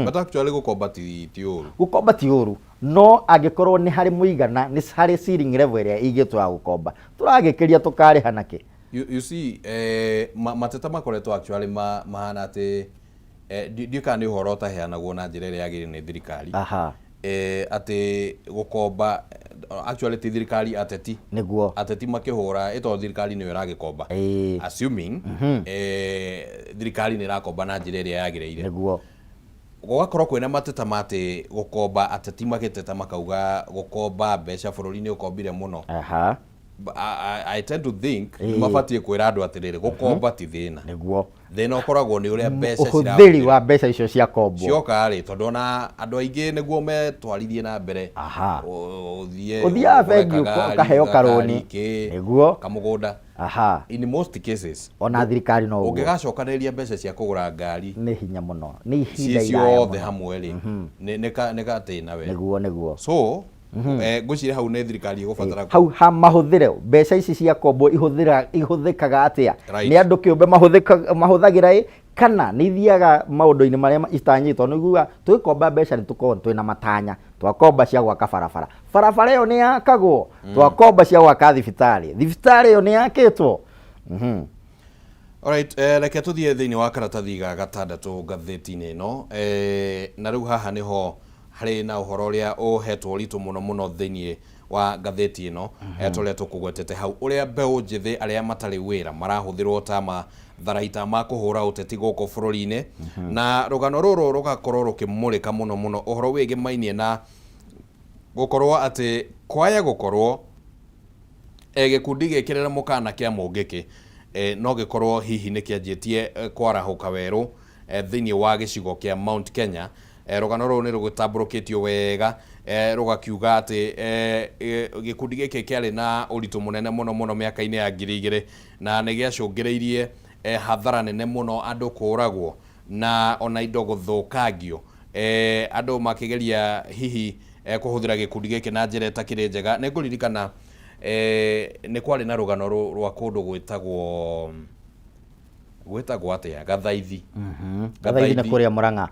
A: but actually gukomba ti uru
B: gukomba ti uru no angikorwo ni hari muigana ni hari ceiling level iria igitwa ya gukomba turagikiria tukari hanake
A: you see mateta makoretwo actually mahana ati ndiuka ni uhoro utaheanagwo na njira iria yagiri ni thirikari ati gukomba actually ti thirikari
B: niguo
A: ateti makihura ito thirikari ni iragikomba assuming thirikari ni irakomba na njira iria yagireire
B: niguo
A: gugakorwo kwina mateta mate gukomba ateti magiteta makauga gukomba mbeca bururi-ini ukombire muno I tend to think mabatie kwira andu atiriri gukomba ti thina
B: niguo
A: thina ukoragwo ni uria mbeca
B: uhuthiri wa mbeca icio cia kombo
A: cioka ri tondu na andu aingi niguo metwarithie na mbere
B: uthia bengi ukaheo karoni niguo
A: kamugunda in most cases
B: ona thirikari no
A: ungigacokanĩrĩria mbeca cia kugura ngari
B: ni hinya muno ni ihinda iraya
A: ciothe hamwe ri nĩ gatina we
B: niguo
A: so ngwĩciria hau nĩ thirikari ĩgũbatara
B: hau mahũthĩre mbeca ici cia kombo ihũthĩkaga atia nĩ andũ kĩũmbe mahũthagĩra kana nĩ ithiaga maũndũ-inĩ marĩa itanyĩtwo nĩguo twĩkomba mbeca nĩ tũkorwo twĩna matanya twakomba cia gwaka barabara ĩyo nĩ yakagwo twakomba cia gwaka thibitarĩ ĩyo nĩ yakĩtwo
A: alright reke tũthiĩ thĩinĩ wa karatathi ga gatandatũ ngathĩti-inĩ ĩno na rĩu haha nĩho hari na uhoro uria uhetwo ritu muno thiini wa gatheti ino turia tukugwetete hau uria mbeu njithi aria matari wira marahuthirwo ta matharaita ma kuhura uteti guku bururi-ini na rugano ruru rugakorwo rukimurika muno uhoro wigi mainie na gukorwo ati kwaya gukorwo gikundi gikirira mukana kia mungiki no gikorwo hihi nikianjitie kwarahuka weru thiini wa gicigo kia Mount Kenya rugano ruru ni rugutambũrũkĩtio wega rugakiuga ati gikundi giki kiari na uritu munene muno miaka-ini ya 2000 na ni giacũngĩrĩirie hathara nene muno andu kũragwo na ona indo guthũkangio andu makigeria hihi kuhuthira gikundi giki na njĩra ĩtakĩrĩ njega nĩ ngũririkana nĩ kwari na rugano rwa kũndũ gwĩtagwo atia Gathaithi
B: Gathaithi nĩ kũrĩa Murang'a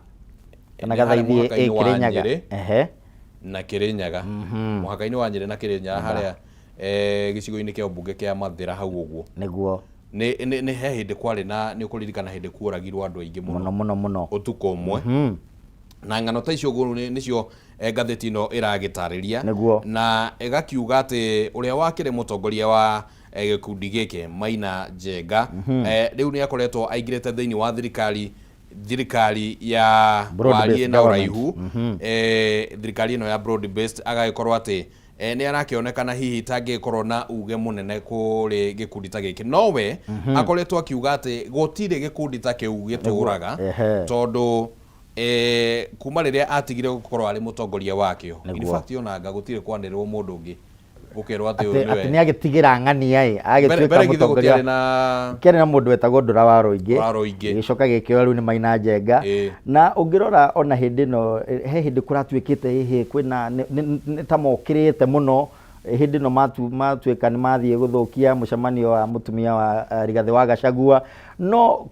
B: kana Gathaithi Kirinyaga
A: na Kirinyaga muhaka-ini wa Nyeri na Kirinyaga haria gicigo-ini kia mbunge kia Mathira hau uguo
B: niguo
A: ni he hindi kwari na ni ukuririkana hindi kuragirwo andu aingi
B: muno
A: utuko umwe na ngano ta icio guru nicio ngatheti ino iragitariria na igakiuga ati uria wakire mutongoria wa gikundi giki Maina Njenga riu ni akoretwo aingirite thiini wa thirikari ya warie na uraihu thirikari ino ya broad based agagikorwo ati ni arakionekana hihi tangikorwo na uge munene kuri gikundi ta giki nowe akoretwo akiuga ati gutire gikundi ta kiu gituraga tondu kuma riria atigire gukorwo ari mutongoria wakio in fact onanga gutire kwanirwo mundu ungi gukerwo ati
B: ati ni agitigira ng'ania agituika mutongoria kene na mundu wetagwo Ndura wa Roingi gicoka gikio riu ni Maina Njenga na ungirora ona hindi no he hindi kuratuikite hihi kwina ta mokirite muno hindi no matuika ni mathie guthukia mucemanio wa mutumia wa Rigathi wa Gachagua no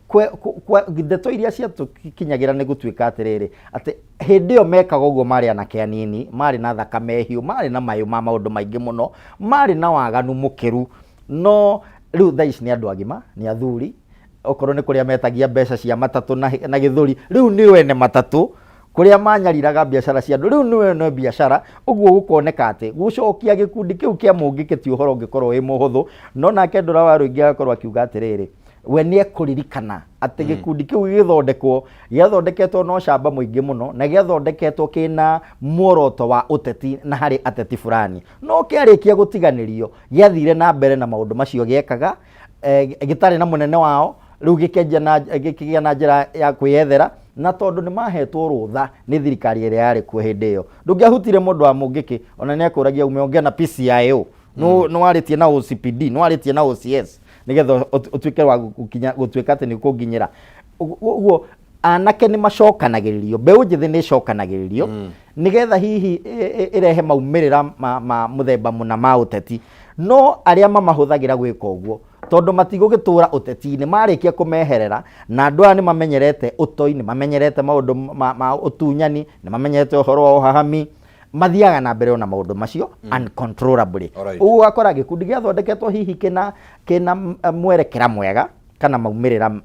B: ndeto iria cia tukinyagira ni gutuika atiriri ati hindi yo mekaga uguo mari anake anini mari na thakame hiu mari na mayu ma maundu maingi muno mari na waganu mukiru no riu thaici ni andu agima ni athuri okorwo nĩ kũrĩa metagia mbeca cia matatũ na gĩthũri, rĩu nĩ wene matatũ kũrĩa manyariraga biacara cia andũ, rĩu nĩ wene biacara. Ũguo gũkoneka atĩ gũcokia gĩkundi kĩu kĩa mũngĩkĩ ti ũhoro ũngĩkorwo wĩ mũhũthũ, no nake Ndora wa Rũingĩ agakorwo akiuga atĩrĩrĩ, we nĩ ekũririkana atĩ gĩkundi kĩu gĩthondekwo gĩathondeketwo no camba mũingĩ mũno na gĩathondeketwo kĩna muoroto wa ũteti na harĩ ateti fulani, no kĩarĩkia gũtiganĩrio gĩathire na mbere na maũndũ macio gĩekaga gĩtarĩ na mũnene wao, rĩu gĩkĩgĩa na njĩra ya kwĩyethera, na tondũ nĩ mahetwo rũtha nĩ thirikari ĩrĩa yarĩ kuo hĩndĩ ĩyo. Ndũngĩahutire mũndũ wa mũngĩkĩ, ona nĩ akũragia umeongea na PCIO, no warĩtie na OCPD, no warĩtie na OCS, nĩgetha ũtuĩke wa gũtuĩka atĩ nĩ kũnginyĩra. Ũguo anake nĩ macokanagĩrĩrio, mbeũ njĩthĩ nĩ icokanagĩrĩrio nĩgetha hihi ĩrehe maumĩrĩra ma mũthemba mũna ma ũteti, no arĩa mamahũthagĩra gwĩka ũguo tondũ matigũgĩtũra ũteti-inĩ marĩkia kũmeherera, na andũ aya nĩ mamenyerete ũtoi, nĩ mamenyerete maũndũ ma ũtunyani, nĩ mamenyerete ũhoro wa ũhahami, mathiaga na mbere na maũndũ macio uncontrollably. Ũguo ũgakora gĩkundi gĩathondeketwo hihi kĩna mwerekera mwega kana maumĩrĩra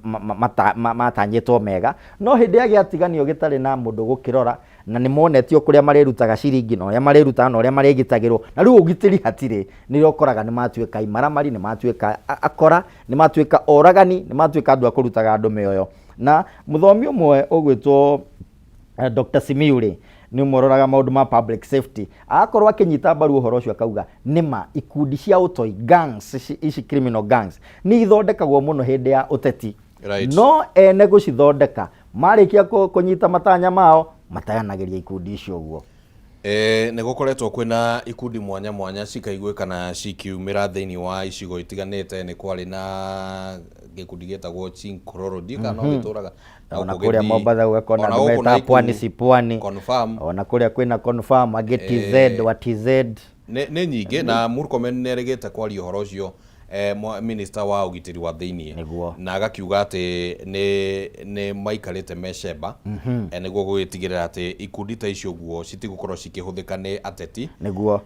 B: matanyĩtwo mega, no hĩndĩ ya gĩatiganio gĩtarĩ na mũndũ gũkĩrora, na nĩ monetio kũrĩa marĩrutaga ciringi na ũrĩa marĩrutaga na ũrĩa marĩgitagĩrwo, na rĩu ũgitĩri hatirĩ, nĩ ũkoraga nĩ matuĩka imaramari, nĩ matuĩka akora, nĩ matuĩka oragani, nĩ matuĩka andũ a kũrutaga andũ mĩoyo. Na mũthomi ũmwe ũgwĩtwo Dr. Simiyu nĩ ũmũroraga maũndũ ma public safety, agakorwo akĩnyita mbaru ũhoro ũcio akauga nĩma ikundi cia ũtoi, gangs ici criminal gangs nĩ ithondekagwo mũno hĩndĩ ya ũteti, no ene gũcithondeka marĩkia kũnyita matanya mao matayanagĩria ikundi icio ũguo.
A: Nĩ gũkoretwo kwĩna ikundi mwanya mwanya cikaiguĩkana cikiumĩra thĩinĩ wa icigo itiganĩte. Nĩ kwarĩ na gĩkundi gĩtagwo Chinkororo Dika no gĩtũraga
B: ona kũrĩa Mombatha gũgakona andũ meta pwani si pwani, ona kũrĩa kwĩna confirm agĩ TZ wa TZ
A: nĩ nyingĩ. Na Murkomen nĩ erĩgĩte kwaria ũhoro ũcio minister wa ũgitĩri wa thĩinĩ, na agakiuga atĩ nĩ maikarĩte mecemba nĩguo gũgĩtigĩrĩra atĩ ikundi ta icio guo citigũkorwo cikĩhũthĩka nĩ ateti nĩguo.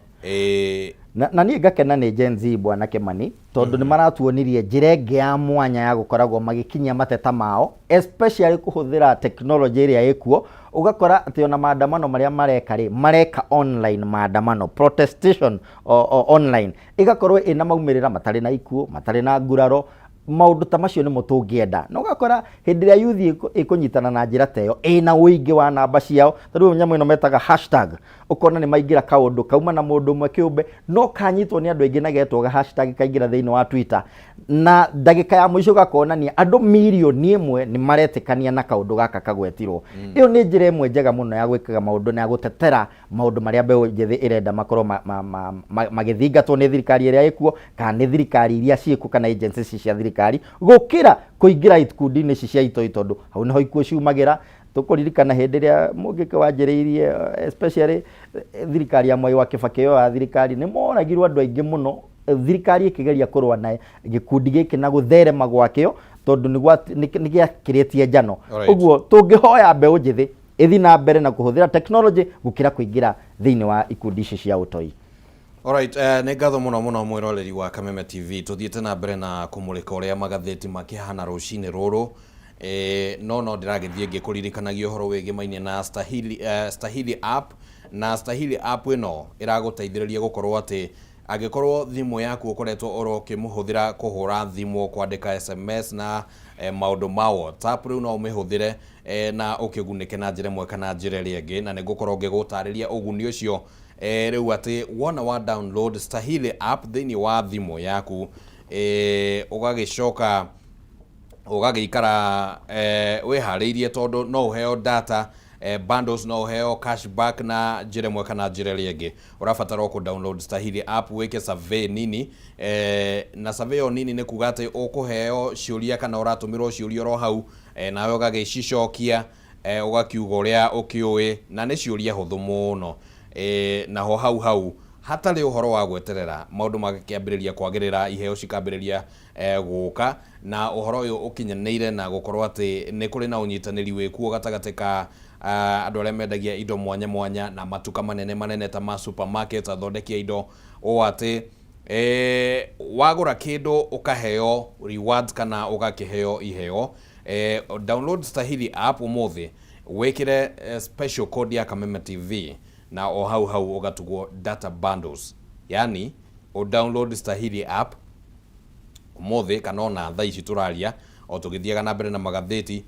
B: Na niĩ ngakena nĩ Gen Z bwana Kimani, tondũ nĩ maratuonirie njĩra ĩngĩ ya mwanya ya gũkoragwo magĩkinyia mateta mao, especially kũhũthĩra teknolojĩ ĩrĩa ĩkuo. Ugakora atĩ ona maandamano marĩa mareka online, maandamano protestation online, igakorwo ina maumĩrĩra matarĩ na ikuo, matarĩ na nguraro, maũndũ ta macio nĩmo tũngĩenda. Na ugakora hĩndĩ ĩrĩa youth ĩkũnyitana na njĩra ta ĩyo ĩna ũingĩ wa namba ciao, tondũ nyamũ ĩno metaga hashtag, ukona nĩ maingĩra kaũndũ kauma na mũndũ ũmwe kĩũmbe, no kanyitwo nĩ andũ aingĩ na getwo hashtag kaingĩra thĩinĩ wa Twitter, na ndagĩka ya mũico gakonania andũ mirioni ĩmwe nĩ maretĩkania na kaũndũ gaka kagwetirwo. Ĩyo nĩ njĩra ĩmwe njega mũno ya gwĩkaga maũndũ na ya gũtetera maũndũ marĩa mbeũ njĩthĩ ĩrenda makorwo magĩthingatwo nĩ thirikari ĩrĩa ĩkuo, kana nĩ thirikari iria ciĩkuo kana agencies cia thirikari, gũkĩra kũingĩra ikundi-inĩ ici cia itoi, tondũ hau nĩho ikuo ciumagĩra. Tũkũririkana hĩndĩ ĩrĩa mũngĩkĩ wanjĩrĩirie especially thirikari ya Mwai wa Kĩbakĩ ya thirikari, nĩ moragirwo andũ aingĩ mũno, thirikari ĩkĩgeria kũrũa na gĩkundi gĩkĩ na gũtherema gwakĩo, tondũ nĩ gĩakĩrĩtie njano. Ũguo tũngĩhoya mbeũ njĩthĩ ĩthi na mbere na kũhũthĩra teknolojĩ gũkĩra kũingĩra thĩinĩ wa ikundi ici cia ũtoi.
A: Alright, nĩ ngatho mũno mũno mwĩroreri wa Kameme TV. Tũthiĩte na mbere na kũmũrĩka ũrĩa magathĩti makĩhana rũcinĩ rũrũ. No ndĩragĩthiĩ ngĩkũririkanagia ũhoro wĩgĩmainie na Stahili app. Na Stahili app ĩno ĩragũteithĩrĩria gũkorwo atĩ angĩkorwo thimũ yaku ũkoretwo oro ũkĩmũhũthĩra kũhũra thimũ, kwandĩka SMS na maũndũ ma WhatsApp, rĩu no ũmĩhũthĩre na ũkĩgunĩke na njĩra ĩmwe kana njĩra ĩrĩa ĩngĩ. Na nĩngũkorwo ngĩgũtarĩria ũguni ũcio rĩu atĩ wona wa download Stahili app thĩinĩ wa thimũ yaku, ũgagĩcoka ũgagĩikara wĩharĩirie, tondũ no ũheo data, bundles, no ũheo cashback na njĩra ĩmwe kana njĩra ĩrĩa ĩngĩ. Ũrabatara ku download Stahili app, wĩke survey nini, na survey ĩyo nini nĩ kuga atĩ ũkũheo ciũria kana ũratũmĩrwo ciũria ro hau, nawe ũgagĩcicokia, ũgakiuga ũrĩa ũkĩũĩ, na nĩ ciũria hũthũ mũno. Naho hau hatarĩ ũhoro wa gweterera maũndũ magĩkĩambĩrĩria kwagĩrĩra, iheo cikambĩrĩria gũka, na ũhoro ũyũ ũkinyanĩire na gũkorwo atĩ nĩ kũrĩ na ũnyitanĩri wĩkuo gatagatĩ ka andũ arĩa mendagia indo mwanya mwanya na matuka manene ta ma supermarket, athondekia indo, o atĩ wagura kindu ukaheo rewards kana ugakiheo iheo. Download Stahili app umuthi wikire special code ya Kameme TV na o hau ugatugwo data bundles. Yani o download Stahili app umuthi kana ona thaa ici turaria o tugithiaga na mbere na magatheti,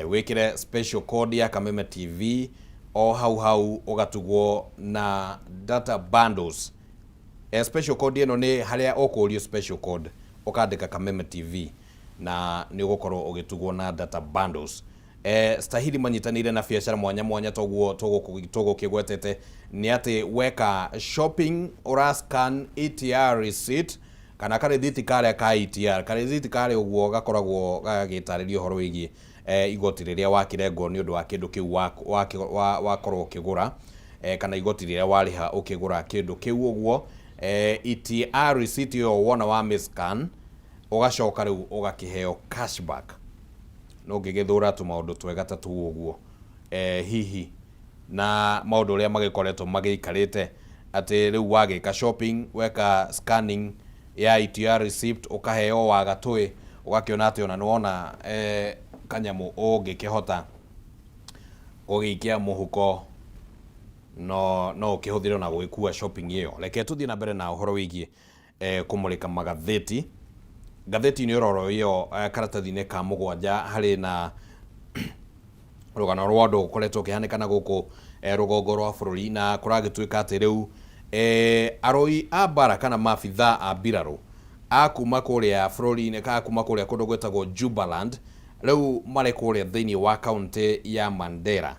A: wikire special code ya Kameme TV o hau ugatugwo na data bundles. Special code ino ni haria ukurio special code ukandika Kameme TV na ni ugukorwo ugitugwo na data bundles. Stahili manyitanire na biacara mwanya togo kigwetete ni ati weka shopping ora scan ETR receipt kana karethiti kare ka ETR karethiti kare uguo gakoragwo gagitaririo horo wigi igoti riria wakirengo ni undu wa kindu kiu wakorwo ukigura kana igoti riria wariha ukigura kindu kiu uguo. ETR receipt yo wona wa miscan ugacoka riu ugakiheo cashback no ngigithura tu maundu twega tatu uguo. Hihi na maundu ria magikoretwo magiikarite ati riu wagika shopping weka scanning ya ETR receipt ukaheo wagatwe ugakiona ati ona nuona kanyamu ungikihota ugikia muhuko no ukihuthira na gwikua shopping iyo. Reke tuthie na mbere na uhoro wigie kumulika magatheti. Gatheti ni ororo iyo karatathi-ini ka mugwanja hari na rugano rwa andu ukoretwo ukihanikana guku rugongo rwa bururi na kuragituika ati riu aroi a bara kana mafitha a mbiraru akuma kuria bururi-ini ka kuma kuria kundu gwetagwo Jubaland riu mari kuria thiini wa kaunti ya Mandera.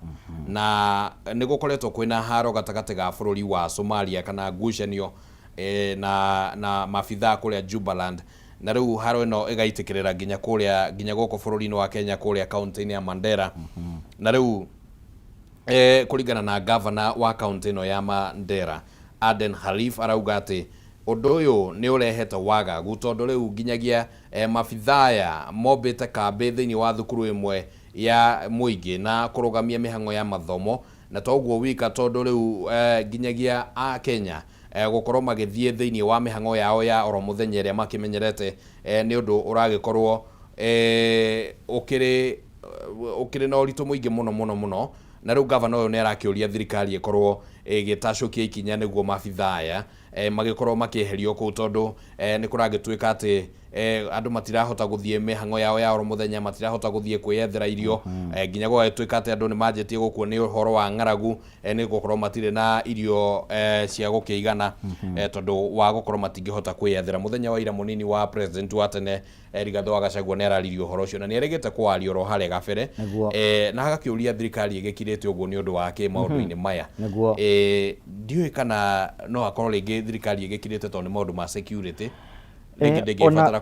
A: Na nigukoretwo kwina haro gatagati ga bururi wa Somalia kana ngucanio na mafitha kuria Jubaland na riu haro ino igaitikirira ginya goko bururi-ini wa Kenya kuria kaunti-ini ya Mandera. Na riu kuringana na governor wa kaunti ino ya Mandera Aden Khalif arauga ati undu uyu ni urehete wagagu tondu riu ginyagia mafithaya mobete kambi thiini wa thukuru imwe ya muingi na kurugamia mihango ya mathomo na toguo wika tondu riu ginyagia a Kenya gukorwo magithie thiini wa mihango yao ya oro muthenya ria makimenyerete ni undu uragikorwo ukiri na uritu muingi muno na riu governor uyu ni arakiuria thirikari ikorwo igitacukia ikinya niguo mafithaya magikorwo makieherio ku tondu ni kuragituika ati andu matirahota guthie mihango yao ya oro muthenya matirahota guthie kwiyethera irio ginya gugituika ati andu ni manjetie gukuo ni uhoro wa ng'aragu ni gukorwo matire na irio cia gukiigana tondu wa gukorwo matingihota kwiyethera. Muthenya wa ira munini wa president wa tene Rigathi wa Gachagua ni araririo uhoro ucio na ni aregete kwaria oro hare gabere na agakiuria thirikari igikirite uguo ni undu wake maundu-ini maya. Ndiui kana no akorwo ringi thirikari igikirite tondu ni maundu ma security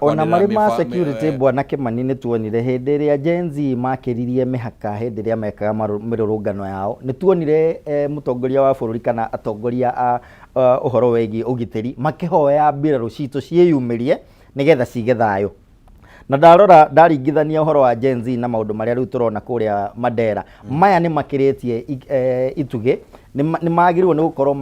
B: ona mari ma security bwana Kimani ni tuonire hindi iria Gen Z makiririe mihaka hindi iria mekaga mirurungano yao ni tuonire mutongoria wa bururi kana atongoria a uhoro wegi ugitiri makihoya mbiraru citu ciiyumirie nigetha cige thayo. Na ndaringithania uhoro wa Gen Z na maundu maria riu turona kuria Mandera maya ni makiritie itugi ni magirwo ni gukorwo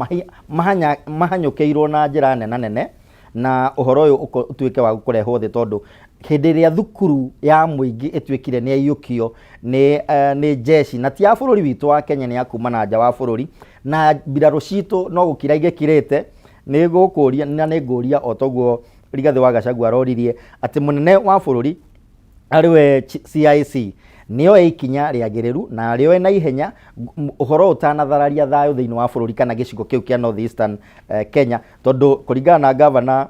B: mahanyukiirwo na njira nene na uhoro uyu utuike wa gukurehwo thi tondu hindi iria thukuru ya muingi ituikire ni ayukio ni jeshi na ti ya bururi witu wa Kenya ni ya kuma na nja wa bururi na mbiraru citu no gukira igikirite ni gukuria na ni nguria otoguo Rigathi wa Gachagua aroririe ati munene wa bururi ariwe CIC niyo ikinya riagiriru na riyo na ihenya uhoro utanathararia thayo thiini wa bururi kana gicigo kiu kia North Eastern Kenya tondu kuringana na governor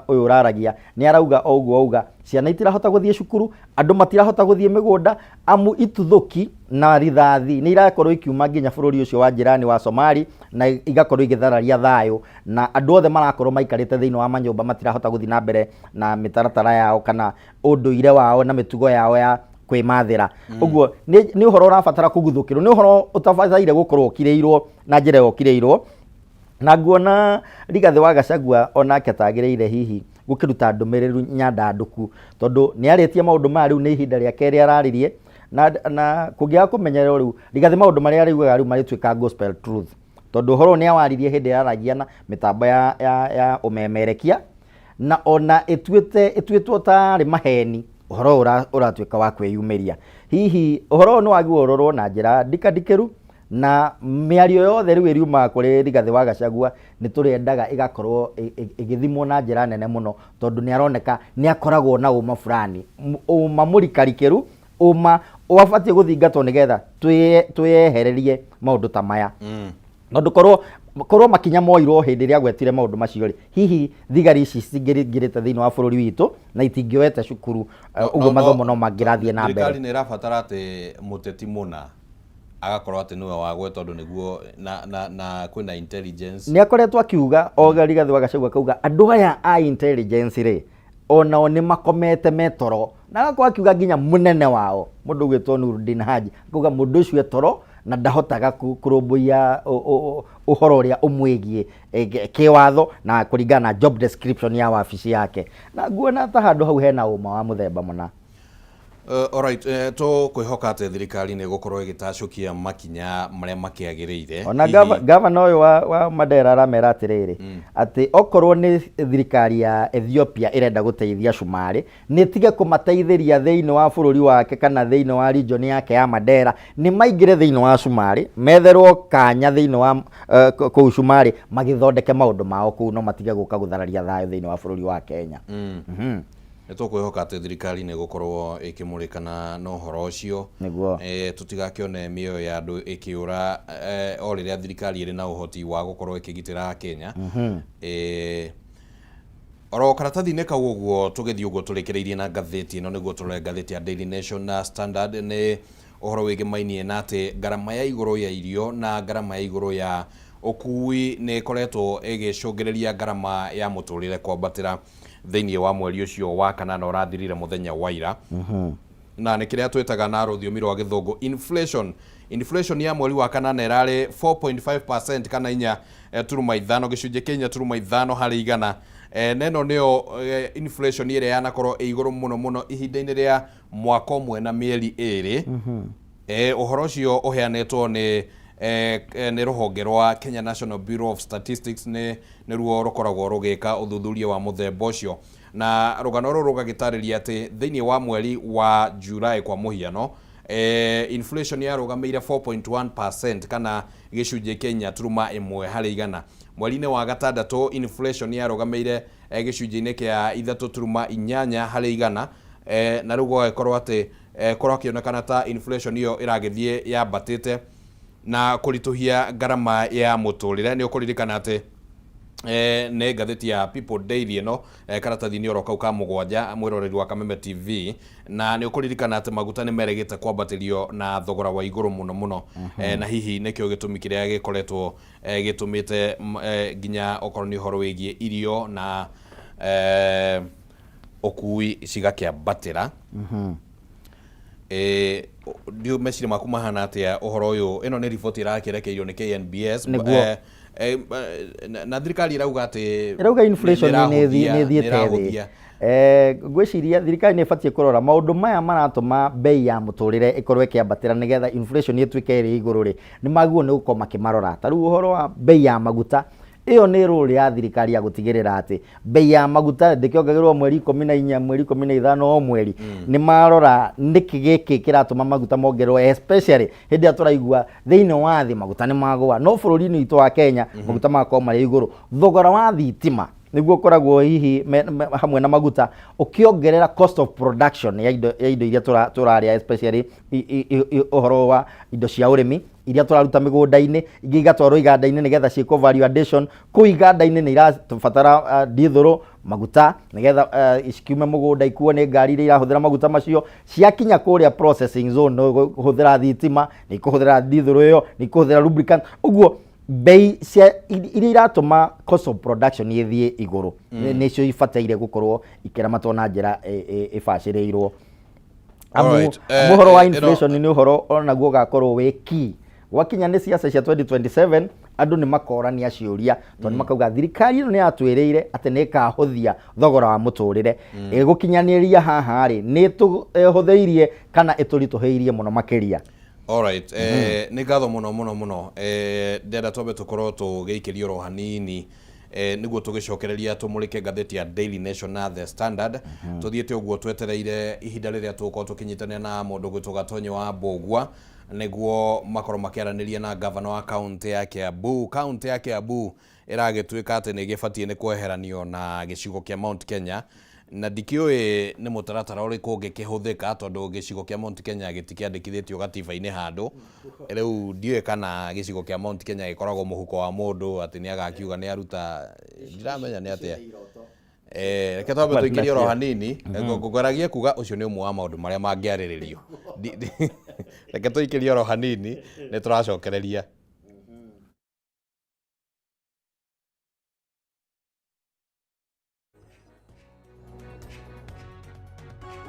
B: uyu uraragia ni arauga auga ciana itirahota guthie cukuru andu matirahota guthie migunda amu ituthuki na rithathi ni irakorwo ikiuma nginya bururi ucio wa jirani wa Somali na igakorwo igithararia thayo na andu othe marakorwo maikarite thiini wa manyumba matirahota guthie na mbere na mitaratara yao kana unduire wao na mitugo yao ya kwimathira. Uguo ni uhoro urabatara kuguthukirwo ni uhoro utabathaire gukorwo kireirwo na njira yokireirwo na nguona Rigathi wa Gachagua onake atagiriire hihi gukiruta ndumiriru nyandanduku tondu ni aritie maundu ma riu ni ihinda ria keri araririe na kugia kumenyerero riu Rigathi maundu maria riugaga riu marituika gospel truth tondu uhoro ni awaririe hindi aragia na mitambo ya umemerekia na ona ĩtuĩtwo tarĩ maheni ũhoro ũratuĩka wa kwĩyumĩria. Hihi ũhoro nĩ wagĩrĩirwo ũrorwo na njĩra ndikandikĩru, na mĩario yothe rĩu ĩriuma kũrĩ Rigathĩ wa Gachagua nĩ tũrĩendaga ĩgakorwo ĩgĩthimwo na njĩra nene mũno, tondũ nĩ aroneka nĩ akoragwo na ũma fulani, ũma mũrikarikĩru, ũma ũbatiĩ gũthingatwo nĩgetha twĩyehererie maũndũ ta maya. Tondũ korwo makinya moirwo hĩndĩ ĩrĩa agwetire maũndũ macio rĩ, hihi thigari ici cingĩrĩte thĩinĩ wa bũrũri witũ na itingĩoete cukuru, ũguo mathomo no mangĩrathiĩ na mbere.
A: Thirikari nĩ ĩrabatara atĩ mũteti mũna agakorwo atĩ nĩwe wagwe, tondũ nĩguo na kwĩna intelligence. Nĩ
B: akoretwo akiuga Rigathĩ wa Gachagua akauga andũ aya a intelligence rĩ, onao nĩ makomete metoro, na agakorwo akiuga nginya mũnene wao mũndũ ũgwĩtwo Nurdin Haji akauga mũndũ ũcio etoro na ndahotaga kũrũmbũiya ũhoro ũrĩa ũmwĩgiĩ kĩwatho na kũringana na job description ya wabici yake, na nguona ta handũ hau hena ũma wa mũthemba mũna.
A: Alright, kwĩhoka atĩ thirikari nĩ gũkorwo ĩgĩtacũkia makinya marĩa makĩagĩrĩire.
B: Ona gavana ũyũ wa Mandera aramera atĩrĩrĩ, atĩ okorwo nĩ thirikari ya Ethiopia ĩrenda gũteithia Cumarĩ, nĩ tige kũmateithĩria thĩinĩ wa bũrũri wake kana thĩinĩ wa region yake ya Mandera, nĩ maingĩre thĩinĩ wa Cumarĩ, metherwo kanya thĩinĩ wa kũu Cumarĩ, magĩthondeke maũndũ mao kũu, no matige gũka gũthararia thayũ thĩinĩ wa bũrũri wa Kenya.
A: Nĩ tũkwĩhoka atĩ thirikari nĩ gũkorwo ĩkĩmũrĩkana na ũhoro ũcio, tũtigakĩone mĩoyo ya andũ ĩkĩũra o rĩrĩa thirikari ĩrĩ na ũhoti wa gũkorwo ĩkĩgitĩra Kenya. Oro karatathi-inĩ kau ũguo tũgĩthiĩ ũguo tũrekereirie na ngathĩti ĩno, nĩguo tũrore ngathĩti ya Daily Nation na Standard, nĩ ũhoro wĩgĩmainie na atĩ ngarama ya igũrũ ya irio na ngarama ya igũrũ ya ũkui nĩ ĩkoretwo ĩgĩcũngĩrĩria ngarama ya mũtũrĩre kwambatĩra thĩinĩ wa mweri ũcio wa kanana ũrathirire mũthenya wa ira. Na nĩ kĩrĩa twĩtaga na rũthiomi rwa gĩthũngũ inflation ya mweri wa kanana ĩrarĩ 4.5% kana 4.5 gĩcunjĩ kĩa 4.5 harĩ igana. Neno nĩyo inflation ĩrĩa yanakorwo ĩ igũrũ mũno mũno ihinda-inĩ rĩa mwaka ũmwe na mĩeri ĩrĩ. Ũhoro ũcio ũheanĩtwo nĩ rũhonge rwa Kenya National Bureau of Statistics, nĩ ruo rũkoragwo rũgĩka ũthuthuria wa mũthemba ũcio, na rũgano rũrũ rũgagĩtarĩria atĩ thĩinĩ wa mweri wa July kwa mũhiano, inflation yarũgamĩire 4.1% kana gĩcunjĩ kĩa 4.1 harĩ igana. Mweri-inĩ wa gatandatũ inflation yarũgamĩire gĩcunjĩ-inĩ kĩa 3.8 harĩ igana, na rĩu gũgĩkorwo atĩ kũrakĩonekana ta inflation ĩyo ĩragĩthiĩ yambatĩte na kũritũhia ngarama ya mũtũrĩre. Nĩ ũkũririkana atĩ nĩ ngathĩti ya People Daily ĩno, karatathi-inĩ oro kau ka mũgwanja, mwĩroreri wa Kameme TV, na nĩ ũkũririkana atĩ maguta nĩ merĩgĩte kwambatĩrio na thogora wa igũrũ mũno mũno. Na hihi nĩkĩo gĩtũmi kĩrĩa gĩkoretwo gĩtũmĩte nginya okorwo nĩ ũhoro wĩgiĩ irio na ũkui cigakĩambatĩra. Ndio meciria maku mahana atĩa ũhoro ũyũ? Ĩno nĩ riboti ĩrakĩrekeirio nĩ KNBS, na thirikari ĩrauga atĩ
B: ĩrauga inflation nĩ ĩthiĩte thĩ. Ngwĩciria thirikari nĩ ĩbatiĩ kũrora maũndũ maya maratũma bei ya mũtũrĩre ĩkorwo ĩkĩambatĩra nĩgetha inflation ĩtuĩke ĩrĩ igũrũ rĩ, nĩ magwo nĩ gũkorwo makĩmarora. Ta rĩu ũhoro wa bei ya maguta, ĩyo nĩ rũrĩ ya thirikari ya gũtigĩrĩra atĩ bei ya maguta ndĩkĩongagĩrwo mweri 14 mweri 15 o mweri. Nĩ marora nĩkĩ gĩkĩ kĩratũma maguta mongerwo, especially hĩndĩ ĩrĩa tũraigua thĩinĩ wa thĩ maguta nĩ magũa, no bũrũri-inĩ witũ wa Kenya maguta makorwo marĩ igũrũ. Thogora wa thitima nĩguo ũkoragwo hihi hamwe na maguta ũkĩongerera cost of production ya indo iria tũrarĩa, especially ũhoro wa indo cia ũrĩmi iria tũraruta mĩgũnda-inĩ, ingĩ igatwarwo iganda-inĩ nĩgetha ciĩkwo value addition. Kũu iganda-inĩ nĩ irabatara ndithũrũ, maguta nĩgetha cikiume mũgũnda ikuo nĩ ngari iria irahũthĩra maguta macio, ciakinya kũrĩa processing zone kũhũthĩra thitima, nĩ ikũhũthĩra ndithũrũ ĩyo, nĩ ikũhũthĩra lubricant. Ũguo bei iria iratũma cost of production ĩthiĩ igũrũ nĩcio ibataire gũkorwo ikĩramatwo na njĩra ĩbacĩrĩirwo. Ũhoro wa inflation nĩ ũhoro onaguo ũgakorwo wĩ key gwakinya nĩ siasa cia 2027. Andũ nĩ makorania ciũria tondũ makauga thirikari ĩno nĩ yatwĩrĩire atĩ nĩ ĩkahũthia thogora wa mũtũrĩre. Gũkinyanĩria haha rĩ, nĩ tũhũthĩirie kana ĩtũritũhĩirie mũno makĩria.
A: Alright, nĩ ngatho mũno ndenda twambe tũkorwo tũgĩikĩrio ro hanini niguo tugicokereria tumulike ngatheti ya Daily Nation na The Standard tuthiete uguo twetereire ihinda riria tuko tukinyitania na mundu gwitwo Gatonyo wa Mbugua niguo makoro makiaraniria na governor wa county ya Kiambu. County ya Kiambu iragituika ati ni gibatie ni kweheranio na gicigo kia Mount Kenya, na ndikioi ni mutaratara uriku ungikihuthika tondu gicigo kia Mount Kenya gitikiandikithitio gatiba-ini handu. Riu ndiwe kana gicigo kia Mount Kenya gikoragwo muhuko wa mundu ati ni agakiuga ni aruta ndiramenya ni atia. Reke twambe tuikirie oro hanini ngogeragia kuga ucio ni umwe wa maundu maria mangiariririo. Reke tuikirie oro hanini ni turacokereria.